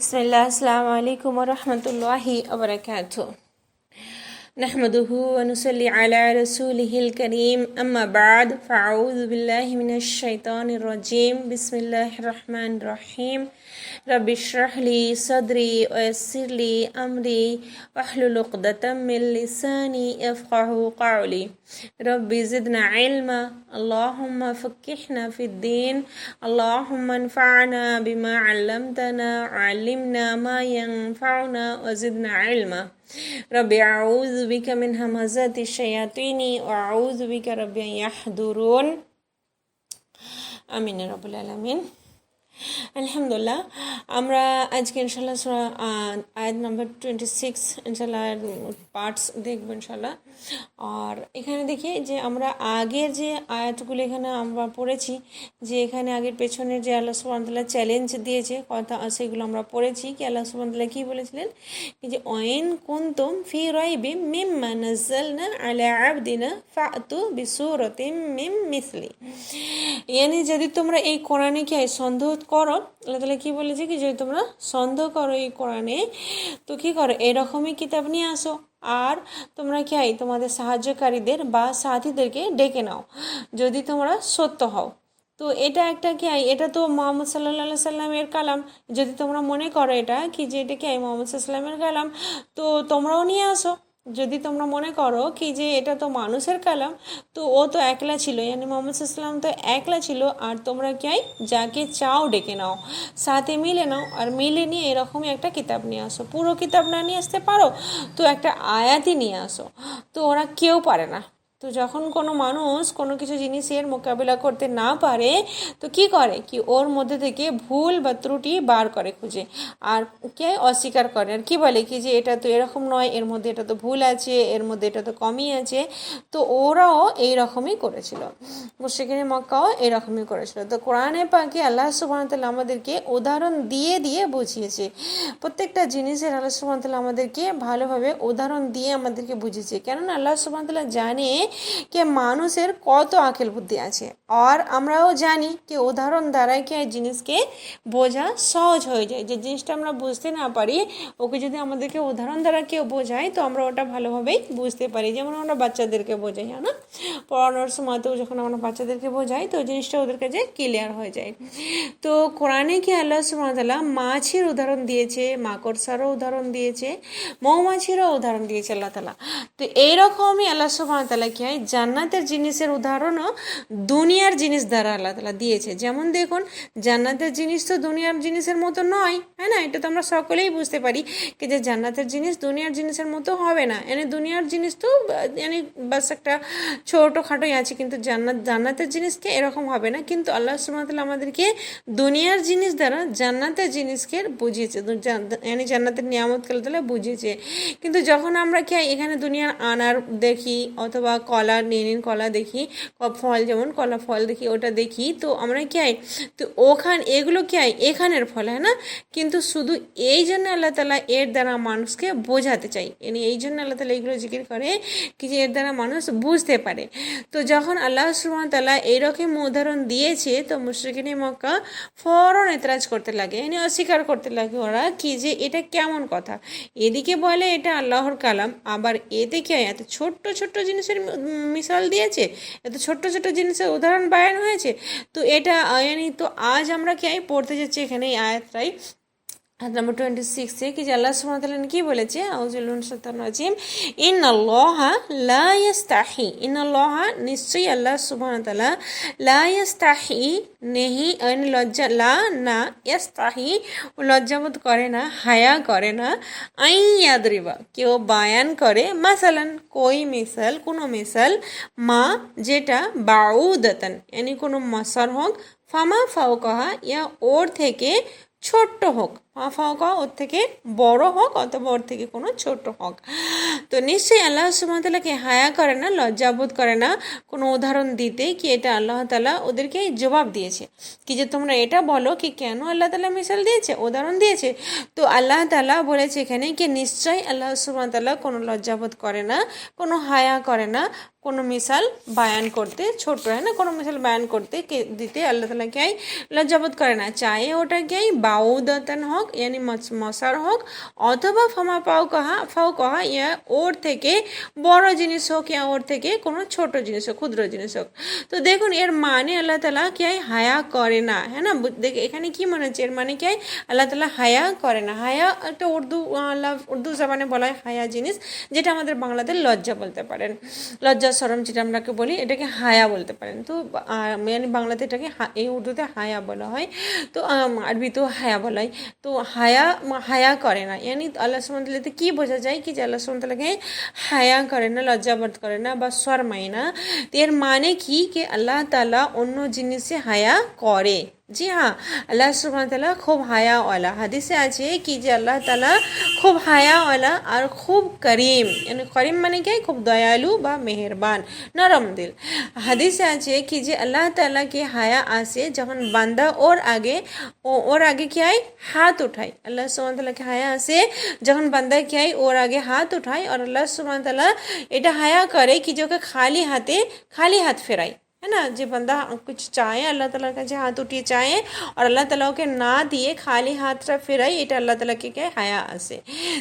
बिस्मिल्लाह अस्सलामु अलैकुम व रहमतुल्लाहि व बरकातुहू नहमदुहु व नुसल्ली अला रसूलिहिल करीम अम्मा बाद फ़अऊज़ु बिल्लाहि मिनश शैतानिर रजीम बिस्मिल्लाहिर रहमानिर रहीम रब्बि इश्रह ली सदरी व यस्सिर ली अमरी वहलुल उक़दतम मिन लिसानी यफ़क़हू क़ौली रब्बि ज़िदना इल्मा अल्लाहुम्मा फ़क़्हिना फ़िद्दीन अल्लाहुम्मा अन्फ़अना बिमा अल्लमतना व अल्लिमना मा यंफ़अुना व ज़िदना इल्मा रब्बि अऊज़ु बिका मिन हमाज़ाति शयातीनी व अऊज़ु बिका रब्बि अन यहदुरून आमीन या रब्बुल आलामीन। আলহামদুলিল্লাহ আমরা আজকে ইনশাল্লাহ সূরা আয়াত নাম্বার 26 ইনশাল্লাহ পার্টস দেখব ইনশাল্লাহ। আর এখানে দেখি যে আমরা আগের যে আয়াতগুলো এখানে আমরা পড়েছি, যে এখানে আগের পেছনের যে আল্লাহ সুবহানাহু ওয়া তাআলা চ্যালেঞ্জ দিয়েছে কথা, সেগুলো আমরা পড়েছি। কি আল্লাহ সুবহানাহু ওয়া তাআলা কী বলেছিলেন, যে ওয়াইন কুনতুম ফি রাইবিম মিম্মা নাযালনা আলা আবদিনা ফাতু বিসূরাতিম মিন মিসলি, यानी যদি তোমরা এই কোরআনে কি সন্দেহ করো, আল্লাহ তাআলা কি বলেছে কি যদি তোমরা সন্দেহ করো এই কোরআনে, তো কি করো এরকমই কিতাব নিয়ে আসো আর তোমরা কি তোমাদের সাহায্যকারীদের বা সাথীদেরকে ডেকে নাও যদি তোমরা সত্য হও। তো এটা একটা কি এটা তো মুহাম্মদ সাল্লাল্লাহু আলাইহি সাল্লামের কালাম। যদি তোমরা মনে করো এটা কি যে এটা কি মুহাম্মদ সাল্লাল্লাহু আলাইহি সাল্লামের কালাম, তো তোমরাও নিয়ে আসো। যদি তোমরা মনে করো কি যে এটা তো মানুষের কালাম, তো ও তো একলা ছিল, यानी মোহাম্মদ সাল্লাল্লাহু আলাইহি সাল্লাম তো একলা ছিল, আর তোমরা কি যাকে চাও ডেকে নাও, সাথে মিলে নাও, আর মিলে নিয়ে এরকমই একটা কিতাব নিয়ে আসো। পুরো কিতাব না নিয়ে আসতে পারো তো একটা আয়াতই নিয়ে আসো। তো ওরা কেউ পারে না। তো যখন কোনো মানুষ কোনো কিছু জিনিসের মোকাবিলা করতে না পারে, তো কি করে কি ওর মধ্যে থেকে ভুল বা ত্রুটি বার করে খুঁজে, আর কে অস্বীকার করে, আর কি বলে কি যে এটা তো এরকম নয়, এর মধ্যে এটা তো ভুল আছে, এর মধ্যে এটা তো কমই আছে। তো ওরাও এইরকমই করেছিল, মুশরিকিনে মক্কাও এরকমই করেছিল। তো কোরআনে পাকে আল্লাহ সুবহানাহু ওয়া তাআলা আমাদেরকে উদাহরণ দিয়ে দিয়ে বুঝিয়েছে। প্রত্যেকটা জিনিসের আল্লাহ সুবহানাহু ওয়া তাআলা আমাদেরকে ভালোভাবে উদাহরণ দিয়ে আমাদেরকে বুঝিয়েছে, কেননা আল্লাহ সুবহানাহু ওয়া তাআলা জানে कि মানুষের কত আকেল বুদ্ধি আছে, আর আমরাও জানি कि উদাহরণ দ্বারা কি জিনিসকে বোঝা সহজ হয়ে যায়। যে জিনিসটা আমরা বুঝতে না পারি, ওকে যদি আমাদেরকে উদাহরণ দ্বারা কেউ বোঝায় তো আমরা ওটা ভালোভাবেই বুঝতে পারি। যেমন আমরা বাচ্চাদেরকে বোঝাই, হ্যাঁ না, পড়ানোর সময়তেও যখন আমরা বাচ্চাদেরকে বোঝাই তো জিনিসটা ওদের কাছে ক্লিয়ার হয়ে যায়। তো কোরআনে কি আল্লাহ সুবহানাহু ওয়া তাআলা মাছির উদাহরণ দিয়েছে, মাকড়সারও উদাহরণ দিয়েছে, মৌমাছিরও উদাহরণ দিয়েছে আল্লাহ তাআলা। তো এইরকমই আল্লাহ সুবহানাহু ওয়া তাআলা কি জান্নাতের জিনিসের উদাহরণও দুনিয়ার জিনিস দ্বারা আল্লাহ তাআলা দিয়েছে। যেমন দেখুন, জান্নাতের জিনিস তো দুনিয়ার জিনিসের মতো নয়, হ্যাঁ না, এটা তো আমরা সকলেই বুঝতে পারি কি যে জান্নাতের জিনিস দুনিয়ার জিনিসের মতো হবে না। এনে দুনিয়ার জিনিস তো বাস একটা ছোটোখাটোই আছে, কিন্তু জান্নাতের জিনিসকে এরকম হবে না। কিন্তু আল্লাহ সুবহানাহু ওয়া তাআলা আমাদেরকে দুনিয়ার জিনিস দ্বারা জান্নাতের জিনিসকে বুঝিয়েছে, জান্নাতের নিয়ামতকে আল্লাহ তাআলা বুঝিয়েছে। কিন্তু যখন আমরা কি এখানে দুনিয়ার আনার দেখি অথবা কলা, নিন কলা দেখি, ফল যেমন কলা ফল দেখি, ওটা দেখি, তো আমরা কি তো এগুলো কি এখানের ফল, হ্যাঁ না। কিন্তু শুধু এই জন্য আল্লাহ তাআলা এর দ্বারা মানুষকে বোঝাতে চাই, এই জন্য আল্লাহ তাআলা এইগুলো জিকির করে কি যে এর দ্বারা মানুষ বুঝতে পারে। তো যখন আল্লাহ সুবহানাহু ওয়া তাআলা এইরকম উদাহরণ দিয়েছে, তো মুশরিকিনে মক্কা ফৌরন এতরাজ করতে লাগে, অস্বীকার করতে লাগে ওরা কি যে এটা কেমন কথা, এদিকে বলে এটা আল্লাহর কালাম, আবার এতে কি এত ছোট্ট ছোট্ট জিনিসের মিসাল দিয়েছে, এত ছোট্ট ছোট্ট জিনিসের উদাহরণ বায়ান হয়েছে। তো এটা তো আজ আমরা কি পড়তে যাচ্ছি এখানে এই আয়াতটাই নাম্বার 26 কি যে আল্লাহ সুবহানাহু ওয়া তাআলা কি বলেছে, আউযু বিল্লাহি মিনাশ শাইতানির রাজিম, ইন্নাল্লাহা লা ইস্তাহি, ইন্নাল্লাহা নিশ্চয়ই আল্লাহ সুবহানাহু ওয়া তাআলা লা ইস্তাহি নেহি, লজ্জা লা না ইস্তাহি লজ্জাবোধ করে না, হায়া করে না, আইয়াদরিবা কেউ বায়ান করে, মাসালান কোই মিসাল, কোনো মিসাল, মা যেটা বাউদাতান কোনো মসার হোক, ফামা ফাওকাহা ইয়া ওর থেকে ছোট্ট হোক, ফাওকা ওর থেকে বড় হোক অথবা ওর থেকে কোনো ছোট হোক। তো নিশ্চয়ই আল্লাহ সুবহানাহু ওয়া তাআলাকে হায়া করে না, লজ্জাবোধ করে না কোনো উদাহরণ দিতে, কি এটা আল্লাহ তাআলা ওদেরকে জবাব দিয়েছে কি যে তোমরা এটা বলো কি কেন আল্লাহ তাআলা মিসাল দিয়েছে, উদাহরণ দিয়েছে। তো আল্লাহ তাআলা বলেছে এখানে কি নিশ্চয়ই আল্লাহ সুবহানাহু ওয়া তাআলা কোনো লজ্জাবোধ করে না, কোনো হায়া করে না কোনো মিসাল বায়ান করতে, ছোট হয় না, কোনো মিসাল বায়ান করতে দিতে আল্লাহ তাআলা কি লজ্জাবোধ করে না, চাহে ওটা কি বাউদাতান হোক হোক यानी মশার হোক, অথবা ফাও কহা ইয়া ওর থেকে বড় জিনিস হোক, ইয়া ওর থেকে কোনো ছোট জিনিস হোক, ক্ষুদ্র জিনিস হোক। তো দেখুন এর মানে আল্লাহ তাআলা কি হয়, হায়া করে না, হ্যাঁ না। দেখ এখানে কি মনে হচ্ছে, এর মানে কি হয়, আল্লাহ তাআলা হায়া করে না। হায়া একটা উর্দু জবানে বলা হয় হায়া জিনিস, যেটা আমাদের বাংলাতে লজ্জা বলতে পারেন, লজ্জা শরম যেটা আমরাকে বলি, এটাকে হায়া বলতে পারেন। তো মানে বাংলাতে এটাকে এই উর্দুতে হায়া বলা হয়, তো আরবিতেও হায়া বলা হয়। তো হায়া করে না, यानी আল্লাহ সুবহানাহু ওয়া তাআলাতে কি বোঝা যায় কি যে আল্লাহ সুবহানাহু ওয়া তাআলাকে হায়া করে না, লজ্জাবোধ করে না বা শরমায় না। এর মানে কি যে আল্লাহ তাআলা অন্য জিনিসে হায়া করে। জি হ্যাঁ, আল্লাহ সুবহানাহু ওয়া তাআলা খুব হায়াওয়ালা। হাদিসে আছে কি যে আল্লাহ তাআলা খুব হায়াওয়ালা আর খুব করিম, यानी করিম মানে কি, খুব দয়ালু বা মেহেরবান, নরম দিল। হাদিসে আছে কি যে আল্লাহ তাআলাকে হায়া আসে যখন বান্দা ওর আগে কি হয়, হাত উঠায়। আল্লাহ সুবহানাহু ওয়া তাআলাকে হায়া আসে যখন বান্দা কি হয়, ওর আগে হাত উঠায়। আর আল্লাহ সুবহানাহু ওয়া তাআলা এটা হায়া করে कि जो के खाली हाथ फेराए, है ना। जो बंदा कुछ चाहे अल्लाह ताला का जो हाथ उठिए चाहे और अल्लाह ताला के ना दिए खाली हाथটা ফেরাই, এটা আল্লাহ তাআলাকে কে হায়া আসে।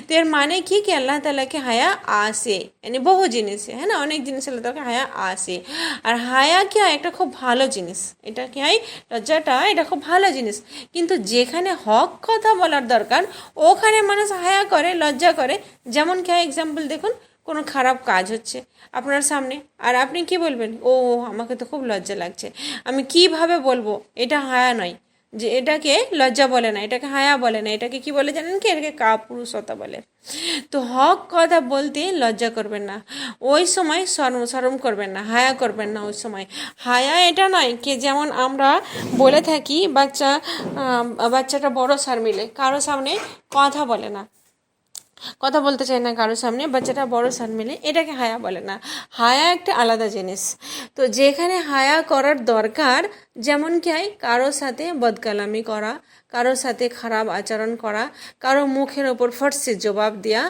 তো এর মানে কি कि আল্লাহ তাআলাকে হায়া আসে, यानी বহু জিনিস, है ना, অনেক জিনিস আল্লাহ তাআলাকে হায়া আসে। আর হায়া কি হয়, একটা খুব ভালো জিনিস। এটা কি হয়, লজ্জাটা এটা খুব ভালো জিনিস, কিন্তু যেখানে হক কথা বলার দরকার ওখানে মানুষ হায়া করে, লজ্জা করে। যেমন কি হয়, এক্সাম্পল দেখুন, কোনো খারাপ কাজ হচ্ছে আপনার সামনে, আর আপনি কি বলবেন, ও আমাকে তো খুব লজ্জা লাগছে, আমি কিভাবে বলবো, এটা হায়া নয়। যে এটাকে লজ্জা বলে না, এটাকে হায়া বলে না, এটাকে কি বলে জানেন কি, এটাকে কাপুরুষতা বলে। তো হক কথা বলতে লজ্জা করবেন না, ওই সময় শরম করবেন না, হায়া করবেন না ওই সময়। হায়া এটা নয় কি যেমন আমরা বলে থাকি বাচ্চাটা বড় শর্মিলে, কারো সামনে কথা বলে না, কথা বলতে চায় না কারোর সামনে, বাচ্চাটা বড় শর্মিলে, এটাকে হায়া বলে না। হায়া একটা আলাদা জিনিস। তো যেখানে হায়া করার দরকার, যেমন কি হয়, কারোর সাথে বদকালামি করা, কারোর সাথে খারাপ আচরণ করা, কারো মুখের ওপর ফটসে জবাব দেওয়া,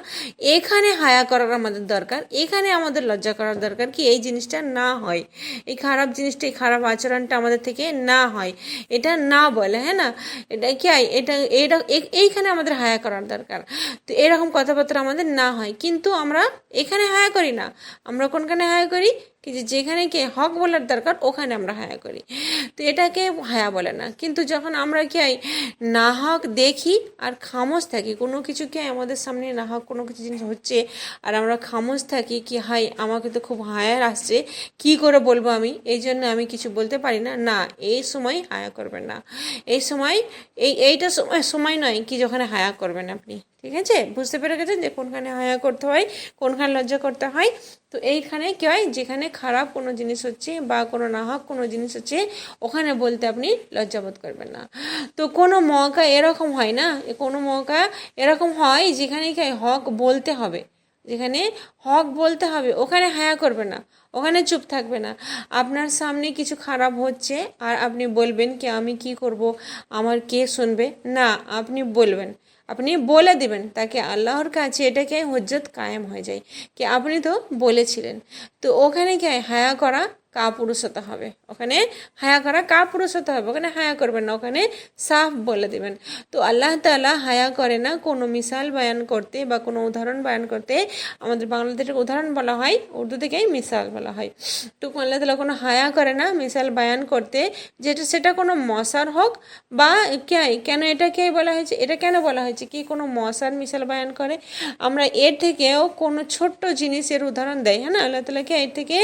এখানে হায়া করার আমাদের দরকার। এখানে আমাদের লজ্জা করার দরকার কি এই জিনিসটা না হয়, এই খারাপ জিনিসটা, এই খারাপ আচরণটা আমাদের থেকে না হয়, এটা না বলে, হ্যাঁ না। এটা কি হয়, এইখানে আমাদের হায়া করার দরকার। তো এরকম কথাবার্তা আমাদের না হয়, কিন্তু আমরা এখানে হায়া করি না। আমরা কোনখানে হায়া করি কি যেখানে কি হক বলার দরকার ওখানে আমরা হায়া করি, তো এটাকে হায়া বলে না। কিন্তু যখন আমরা কি হয়, না হক দেখি আর খামোশ থাকি, কোনো কিছু কি আমাদের সামনে না হক কোনো কিছু জিনিস হচ্ছে আর আমরা খামোশ থাকি কি হাই আমাকে তো খুব হায়ার আসছে, কি করে বলবো আমি, এই জন্য আমি কিছু বলতে পারি না, না, এই সময় হায়া করবেন না। এই সময় এইটা সময় নয় কি যখন হায়া করবেন আপনি, ঠিক আছে। বুঝতে পেরে গেছেন যে কোনখানে হায়া করতে হয়, কোনখানে লজ্জা করতে হয়। তো এইখানে কি হয়, যেখানে খারাপ কোনো জিনিস হচ্ছে বা কোনো নাহক কোনো জিনিস হচ্ছে ওখানে বলতে আপনি লজ্জাবোধ করবেন না। তো কোনো মৌকা এরকম হয় না, কোনো মৌকা এরকম হয় যেখানে কি হক বলতে হবে, যেখানে হক বলতে হবে ওখানে হায়া করবে না, ওখানে চুপ থাকবে না। আপনার সামনে কিছু খারাপ হচ্ছে আর আপনি বলবেন কি আমি কি করব, আমার কে শুনবে, না, আপনি বলবেন, আপনি বলে দিবেন, তাকে আল্লাহর কাছে এটাকে হুজ্জত কায়েম হয়ে যায় কি আপনি তো বলেছিলেন। তো ওখানে কি হায়া করা কাপুরুষতা হবে, ওখানে হায়া করা কাপুরুষতা হবে, ওখানে হায়া করবেন না, ওখানে সাফ বলে দেবেন। তো আল্লাহ তাআলা হায়া করে না কোনো মিসাল বয়ান করতে বা কোনো উদাহরণ বয়ান করতে। আমাদের বাংলাতে উদাহরণ বলা হয়, উর্দু থেকেই মিসাল বলা হয়। তো আল্লাহ তাআলা কোনো হায়া করে না মিসাল বয়ান করতে, যেটা সেটা কোনো মশার হোক বা কেন এটাকে বলা হয়েছে, এটা কেন বলা হয়েছে কি কোনো মশার মিসাল বয়ান করে, আমরা এর থেকেও কোনো ছোট্ট জিনিসের উদাহরণ দেয়, হ্যাঁ না। আল্লাহ তাআলাকে এর থেকে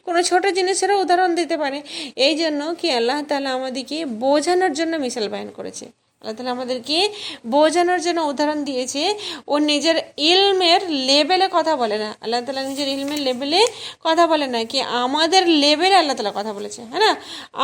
কোনো ছোট জিনিসেরও উদাহরণ দিতে পারে। এই জন্য কি আল্লাহ তাআলা আমাদেরকে বোঝানোর জন্য মিসাল বয়ান করেছে, আল্লাহ তাআলা আমাদেরকে বোঝানোর জন্য উদাহরণ দিয়েছে। ও নিজের ইলমের লেভেলে কথা বলে না, আল্লাহ তাআলা নিজের ইলমের লেভেলে কথা বলে না, কি আমাদের লেভেলে আল্লাহ তাআলা কথা বলেছে, হ্যাঁ না,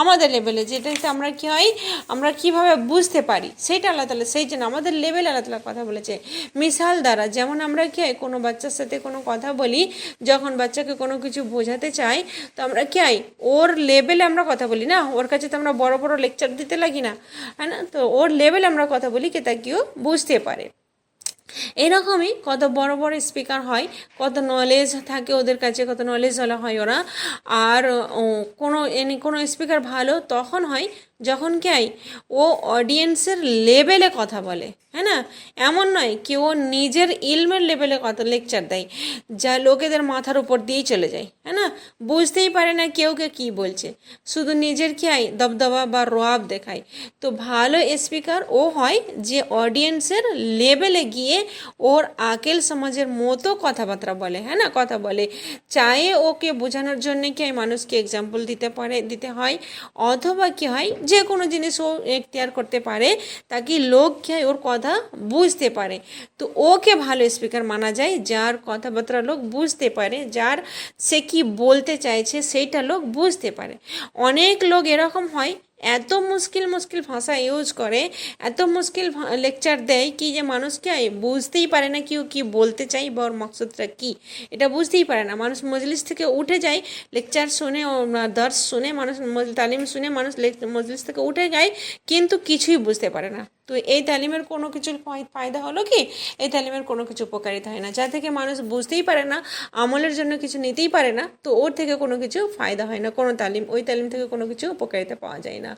আমাদের লেভেলে, যেটাতে আমরা কি হয়, আমরা কিভাবে বুঝতে পারি সেটা আল্লাহ তাআলা, সেই জন্য আমাদের লেভেলে আল্লাহ তাআলা কথা বলেছে মিসাল দ্বারা। যেমন আমরা কি হয় কোনো বাচ্চার সাথে কোনো কথা বলি, যখন বাচ্চাকে কোনো কিছু বোঝাতে চাই, তো আমরা কি হয় ওর লেভেলে আমরা কথা বলি না, ওর কাছে তো আমরা বড় বড় লেকচার দিতে লাগি না, হ্যাঁ না। তো ওর লেভেলে আমরা কথা বলি কে তা কেউ বুঝতে পারে। এরকমই কত বড় বড় স্পিকার হয়, কত নলেজ থাকে ওদের কাছে, কত নলেজ হলে হয় ওরা। আর কোনো স্পিকার ভালো তখন হয় যখন কি হয় ও অডিয়েন্সের লেভেলে কথা বলে, হ্যাঁ না, এমন নয় কি ও নিজের ইলমের লেভেলে কথা লেকচার দেয় যা লোকেদের মাথার উপর দিয়েই চলে যায়, হ্যাঁ না, বুঝতেই পারে না কেউকে কি বলছে, শুধু নিজের কি হয় দবদবা বা রোয়াব দেখায়। তো ভালো স্পিকার ও হয় যে অডিয়েন্সের লেভেলে গিয়ে ওর আকেল সমাজের মতো কথাবার্তা বলে, হ্যাঁ না, কথা বলে, চায়ে ওকে বোঝানোর জন্য কি হয় মানুষকে এক্সাম্পল দিতে হয়, অথবা কি হয় যে কোনো জিনিস ও এখতিয়ার করতে পারে তাকে লোক কি হয় ওর কথা বুঝতে পারে। তো ওকে ভালো স্পিকার মানা যায় যার কথাবার্তা লোক বুঝতে পারে, যার সে কি বলতে চাইছে সেইটা লোক বুঝতে পারে। অনেক লোক এরকম হয় এত মুশকিল ভাষা ইউজ করে, এত মুশকিল লেকচার দেয় কি যে মানুষকে বুঝতেই পারে না কি ও কী বলতে চাই বা ওর মকসদটা কী, এটা বুঝতেই পারে না। মানুষ মজলিস থেকে উঠে যায়, লেকচার শুনে ও দর্শ শুনে মানুষ, তালিম শুনে মানুষ মজলিস থেকে উঠে যায় কিন্তু কিছুই বুঝতে পারে না। তো এই তালিমের কোনো কিছুর ফায়দা হলো কি, এই তালিমের কোনো কিছু উপকারিতা হয় না। যা থেকে মানুষ বুঝতেই পারে না, আমলের জন্য কিছু নিতেই পারে না, তো ওর থেকে কোনো কিছু ফায়দা হয় না, কোনো তালিম, ওই তালিম থেকে কোনো কিছু উপকারিতা পাওয়া যায় না,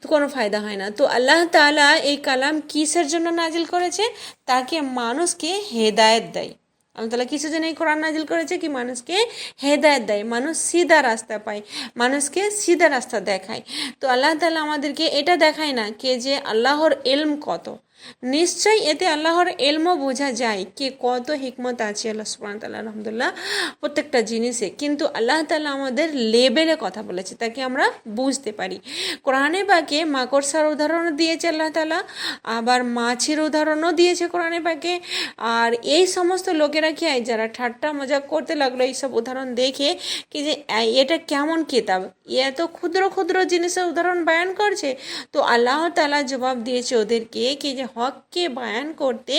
তো কোনো ফায়দা হয় না। তো আল্লাহ তাআলা এই কালাম কিসের জন্য নাজিল করেছে, তাকে মানুষকে হেদায়েত দেয়। আল্লাহ তাআলা কিসের জন্য এই কোরআন নাজিল করেছে, কি মানুষকে হেদায়েত দেয়, মানুষ সিধা রাস্তা পায়, মানুষকে সিধা রাস্তা দেখায়। তো আল্লাহ তাআলা আমাদেরকে এটা দেখায় না কে যে আল্লাহর ইলম কত, নিশ্চয়ই এতে আল্লাহর এলমও বোঝা যায় কি কত হিকমত আছে আল্লাহ সুবহানাহু ওয়া তাআলা আলহামদুলিল্লাহ প্রত্যেকটা জিনিসে। কিন্তু আল্লাহ তাআলা আমাদের লেভেলে কথা বলেছে তাকে আমরা বুঝতে পারি। কোরআনে পাকে মাকড়সার উদাহরণও দিয়েছে আল্লাহ তাআলা, আবার মাছের উদাহরণও দিয়েছে কোরআনে পাকে। আর এই সমস্ত লোকেরা কি হয় যারা ঠাট্টা মজাক করতে লাগলো এইসব উদাহরণ দেখে কি যে এটা কেমন কিতাব, এত ক্ষুদ্র ক্ষুদ্র জিনিসের উদাহরণ বয়ান করছে। তো আল্লাহ তাআলা জবাব দিয়েছে ওদেরকে কি যে হককে বয়ান করতে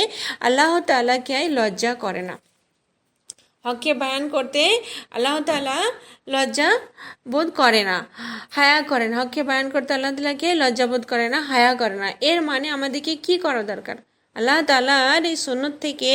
আল্লাহ তাআলা কে লজ্জা করে না, হককে বয়ান করতে আল্লাহ তাআলা লজ্জা বোধ করে না, হায়া করে না। হককে বয়ান করতে আল্লাহ তাআলাকে লজ্জা বোধ করে না, হায়া করে না। এর মানে আমাদেরকে কি করা দরকার, আল্লাহ তাআলার এই সুন্নত থেকে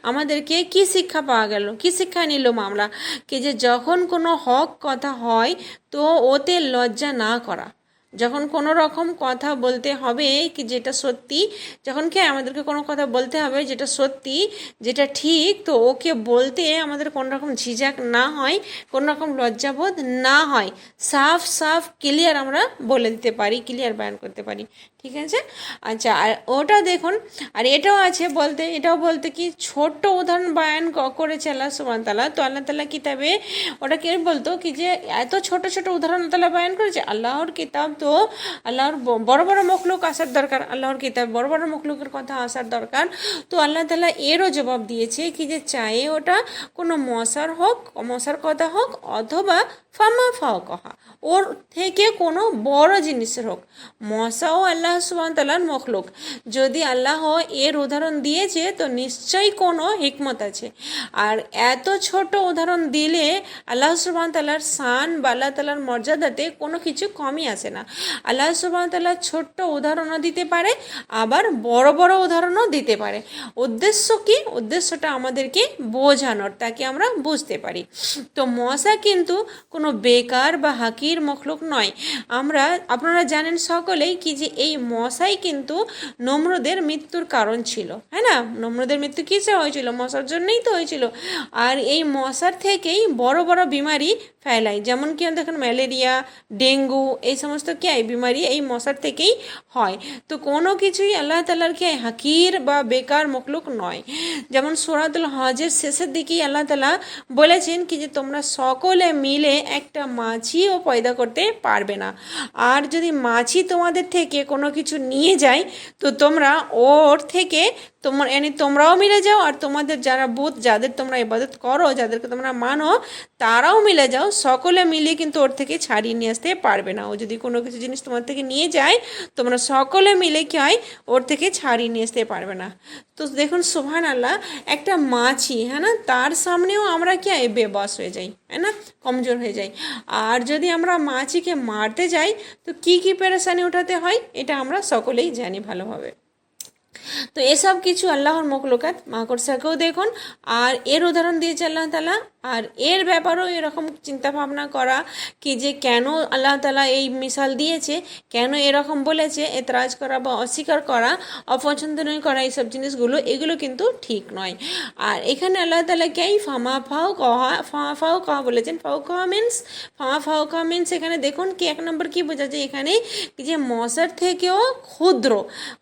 আমাদেরকে কি শিক্ষা পাওয়া গেল, কি শিক্ষা নিলাম আমরা, কি যে যখন কোনো হক কথা হয় তো ওতে লজ্জা না করা, যখন কোনো রকম কথা বলতে হবে কি যেটা সত্যি, যখন কি আমাদেরকে কোনো কথা বলতে হবে যেটা সত্যি যেটা ঠিক, তো ওকে বলতে আমাদের কোনো রকম ঝিঝাক না হয়, কোনো রকম লজ্জাবোধ না হয়, সাফ সাফ ক্লিয়ার আমরা বলে দিতে পারি, ক্লিয়ার বয়ান করতে পারি, ঠিক আছে। আচ্ছা, আর ওটা দেখুন, আর এটাও আছে বলতে, এটাও বলতে কি ছোট্ট উদাহরণ বয়ান করেছে আল্লাহ সুবহানাহু ওয়া তাআলা। তো আল্লাহ তাআলা কিতাবে ওটাকে বলতো কি যে এত ছোট ছোট উদাহরণ তাআলা বয়ান করেছে। আল্লাহর কিতাব তো আল্লাহর বড় বড় মখলুক আসার দরকার, আল্লাহর কিতাব বড় বড় মখলুকের কথা আসার দরকার। তো আল্লাহ তাআলা এরও জবাব দিয়েছে কি যে চায়ে ওটা কোনো মশার কথা হোক অথবা ফামা ফাওকাহা, ওর থেকে কোনো বড় জিনিসের হোক, মশাও আল্লাহ সুবহানাহু ওয়া তাআলার মখলুক, যদি আল্লাহ এর উদাহরণ দিয়েছে তো নিশ্চয়ই কোনো হিকমত আছে। আর এত ছোট উদাহরণ দিলে আল্লাহ সুবহানাহু ওয়া তাআলার শান বা আল্লাহ তাআলার মর্যাদাতে কোনো কিছু কমই আসে না। আল্লাহ সুবহানাহু ওয়া তাআলা ছোট্ট উদাহরণও দিতে পারে, আবার বড় বড় উদাহরণও দিতে পারে। উদ্দেশ্য কি, উদ্দেশ্যটা আমাদেরকে বোঝানোর, তাকে আমরা বুঝতে পারি। তো মশা কিন্তু কোনো বেকার বা হাকির মখলুক নয়। আপনারা জানেন সকলেই কি যে এই মশাই কিন্তু নমরুদের মৃত্যুর কারণ ছিল, হ্যাঁ না, নমরুদের মৃত্যু কিসে হয়েছিল, মশার জন্যই তো হয়েছিল। আর এই মশার থেকেই বড় বড় বিমারি ফেলায়, যেমন কি দেখেন ম্যালেরিয়া, ডেঙ্গু, এই সমস্ত কি বিমারি এই মশার থেকেই হয়। তো কোনো কিছুই আল্লাহ তাআলার কি হাকির বা বেকার মখলুক নয়। যেমন সূরাতুল হজের শেষের দিকেই আল্লাহ তাআলা বলেছেন কি যে তোমরা সকলে মিলে একটা মাছিও পয়দা করতে পারবে না, আর যদি মাছি তোমাদের থেকে কোনো কিছু নিয়ে যায় তো তোমরা ওর থেকে তোমরাও মিলে যাও, আর তোমাদের যারা যাদের তোমরা ইবাদত করো, যাদেরকে তোমরা মানো, তারাও মিলে যাও, সকলে মিলে কিন্তু ওর থেকে ছাড়িয়ে নিয়ে আসতে পারবে না। ও যদি কোনো কিছু জিনিস তোমার থেকে নিয়ে যায় তোমরা সকলে মিলে কি হয় ওর থেকে ছাড়িয়ে নিয়ে আসতে পারবে না। তো দেখুন সুবহানাল্লাহ, একটা মাছি, হ্যাঁ না, তার সামনেও আমরা কি বেবস হয়ে যাই, হ্যাঁ না, কমজোর হয়ে যাই। আর যদি আমরা মাছিকে মারতে যাই তো কি কি পেরেশানি উঠাতে হয় এটা আমরা সকলেই জানি ভালোভাবে। তো এসব কিছু আল্লাহর মখলুকাত, মাকড়সাকেও দেখুন। আর এর উদাহরণ দিয়েছে আল্লাহ তাআলা আর এর ব্যাপারেও এরকম চিন্তাভাবনা করা কি যে কেন আল্লাহ তাআলা এই মিসাল দিয়েছে, কেন এরকম বলেছে, এতরাজ করা বা অস্বীকার করা, অপছন্দনীয় করা, এইসব জিনিসগুলো এগুলো কিন্তু ঠিক নয়। আর এখানে আল্লাহ তাআলা কি ফাও কহা বলেছেন। ফাও কহা মিনস এখানে দেখুন কি 1 নম্বর কি বোঝাচ্ছে এখানে কি যে মশার থেকেও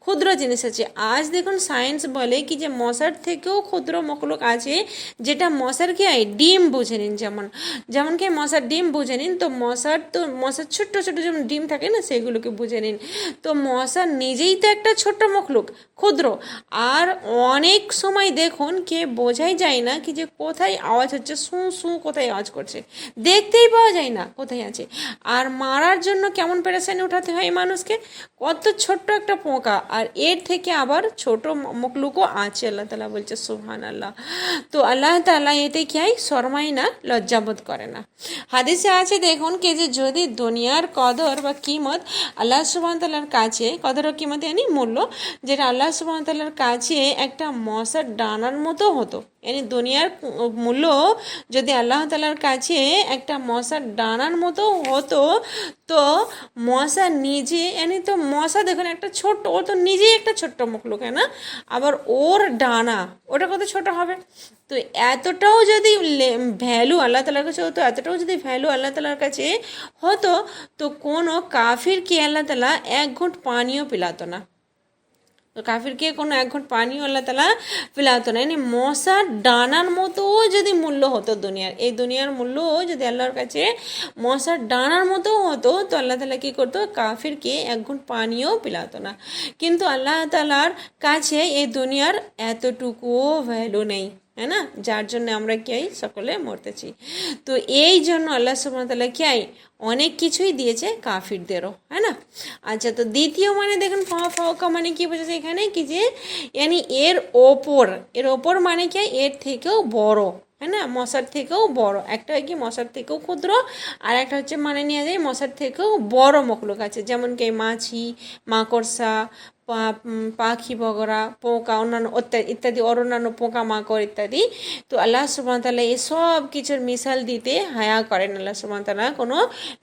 ক্ষুদ্র জিনিস আছে। আজ দেখুন সায়েন্স বলে কি যে মশার থেকেও ক্ষুদ্র মখলুক আছে, যেটা মশার কি হয় ডিম বুঝে নিন, যেমন কি মশার ডিম বুঝে নিন, তো মশার ছোট্ট ছোট যেমন ডিম থাকে না সেগুলোকে বুঝে নিন। তো মশা নিজেই তো একটা ছোট্ট মখলুক, ক্ষুদ্র। আর অনেক সময় দেখুন কে বোঝাই যায় না কি যে কোথায় আওয়াজ হচ্ছে, সু কোথায় আওয়াজ করছে, দেখতেই পাওয়া যায় না কোথায় আছে। আর মারার জন্য কেমন পেরেশানি উঠাতে হয় মানুষকে, কত ছোট্ট একটা পোকা, আর এর থেকে আবার ছোট মখলুকও আছে। আল্লাহ তাআলা বলছে সুবহানাল্লাহ। তো আল্লাহ তাআলা এতে কি হয় শরমায় না, লজ্জাবোধ করে না। হাদিসে আছে দেখুন কি যে যদি দুনিয়ার কদর বা কিমত আল্লাহ সুবহানাহু তাআলার কাছে, কদর ও কিমত মানে মূল্য, যেটা আল্লাহ সুবহানাহু তাআলার কাছে একটা মশার ডানার মতো হতো, মানে দুনিয়ার মূল্য যদি আল্লাহ তাআলার কাছে একটা মশার ডানার মতো হতো, তো মশা নিজে তো মশা দেখুন একটা ছোট্ট, ও তো নিজেই একটা ছোট্ট মখলুক, না? আবার ওর ডানা ওটা কত ছোট হবে। তো এতটাও যদি ভ্যালু আল্লাহ তাআলার কাছে হতো, এতটাও যদি ভ্যালু আল্লাহ তাআলার কাছে হতো, তো কোনো কাফিরকে আল্লাহ তাআলা 1 ঘুঁট পানিও পিলাতো না। তো কাফিরকে কোনো 1 ঘুঁট পানিও আল্লাহ তাআলা পিলাতো না। মানে মশার ডানার মতো যদি মূল্য হতো এই দুনিয়ার মূল্য যদি আল্লাহর কাছে মশার ডানার মতো হতো, তো আল্লাহ তাআলা কী করতো, কাফিরকে 1 ঘুঁট পানিও পিলাতো না। কিন্তু আল্লাহ তাআলার কাছে এই দুনিয়ার এতটুকুও ভ্যালু নেই, হ্যাঁ না, যার জন্য আমরা কি সকলে মরতেছি। তো এই জন্য আল্লাহ সুবহানাহু ওয়া তাআলা কি অনেক কিছুই দিয়েছে কাফিরদেরও, হ্যাঁ না। আচ্ছা, তো দ্বিতীয় মানে দেখুন ফাওকা মানে কি বোঝাচ্ছে এখানে কি যে এর ওপর মানে কি এর থেকেও বড়, হ্যাঁ না, মশার থেকেও বড়। একটা হয় কি মশার থেকেও ক্ষুদ্র, আর একটা হচ্ছে মানে নিয়ে যায় মশার থেকেও বড় মখলুক আছে, যেমন কি মাছি, মাকড়সা, পাখি বগরা, পোকা, অন্যান্য ইত্যাদি, অন্যান্য পোকামাকড় ইত্যাদি। তো আল্লাহ সুবহানাহু ওয়া তাআলা এই সব কিছুর মিসাল দিতে হায়া করেন, আল্লাহ সুবহানাহু ওয়া তাআলা কোনো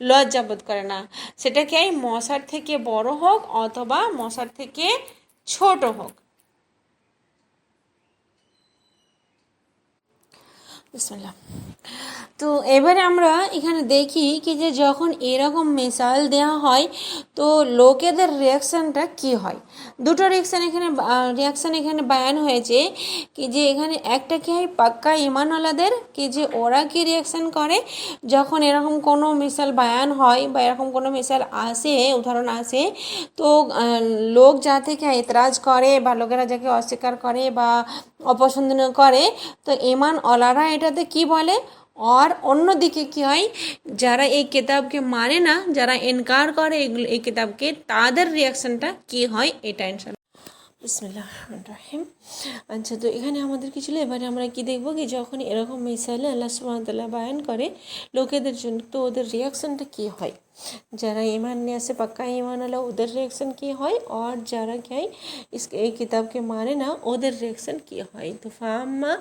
লজ্জাবোধ করে না। সেটা কি মশার থেকে বড় হোক অথবা মশার থেকে ছোট হোক। বিসমিল্লাহ। তো এবারে আমরা এখানে দেখি কি যে যখন এরকম মিসাল দেওয়া হয় তো লোকেদের রিয়াকশানটা কি হয়। দুটো রিয়াকশান এখানে বায়ান হয়েছে কি যে এখানে একটা কি হয় পাক্কা ঈমানওয়ালাদের, কি যে ওরা কি রিয়াকশান করে যখন এরকম কোনো মিসাল বায়ান হয় বা এরকম কোনো মিসাল আসে, উদাহরণ আসে, তো লোক যা থেকে এতরাজ করে বা লোকেরা যাকে অস্বীকার করে বা অপছন্দনীয় করে, তো ঈমানওয়ালারা এটাতে কি বলে। আর অন্যদিকে কি হয়, যারা এই কিতাবকে মানে না, যারা ইনকার করে এই কিতাবকে, তাদের রিয়াকশানটা কি হয় এটা ইনশাআল্লাহ। বিসমিল্লাহির রহমানির রহিম। আচ্ছা, তো এখানে আমাদের কি ছিল, এবারে আমরা কি দেখবো কি যখন এরকম মিসালে আল্লাহ সুবহানাহু ওয়া তাআলা বায়ান করে লোকেদের জন্য, তো ওদের রিয়াকশানটা কি হয়। যারা ईमान নিয়ে আসে পাক্কা ईमान वाला ওদের রিয়াকশান কী হয়, আর যারা কি হয় এই কিতাবকে মানে না ওদের রিয়াকশান কী হয়। তো ফাম্মা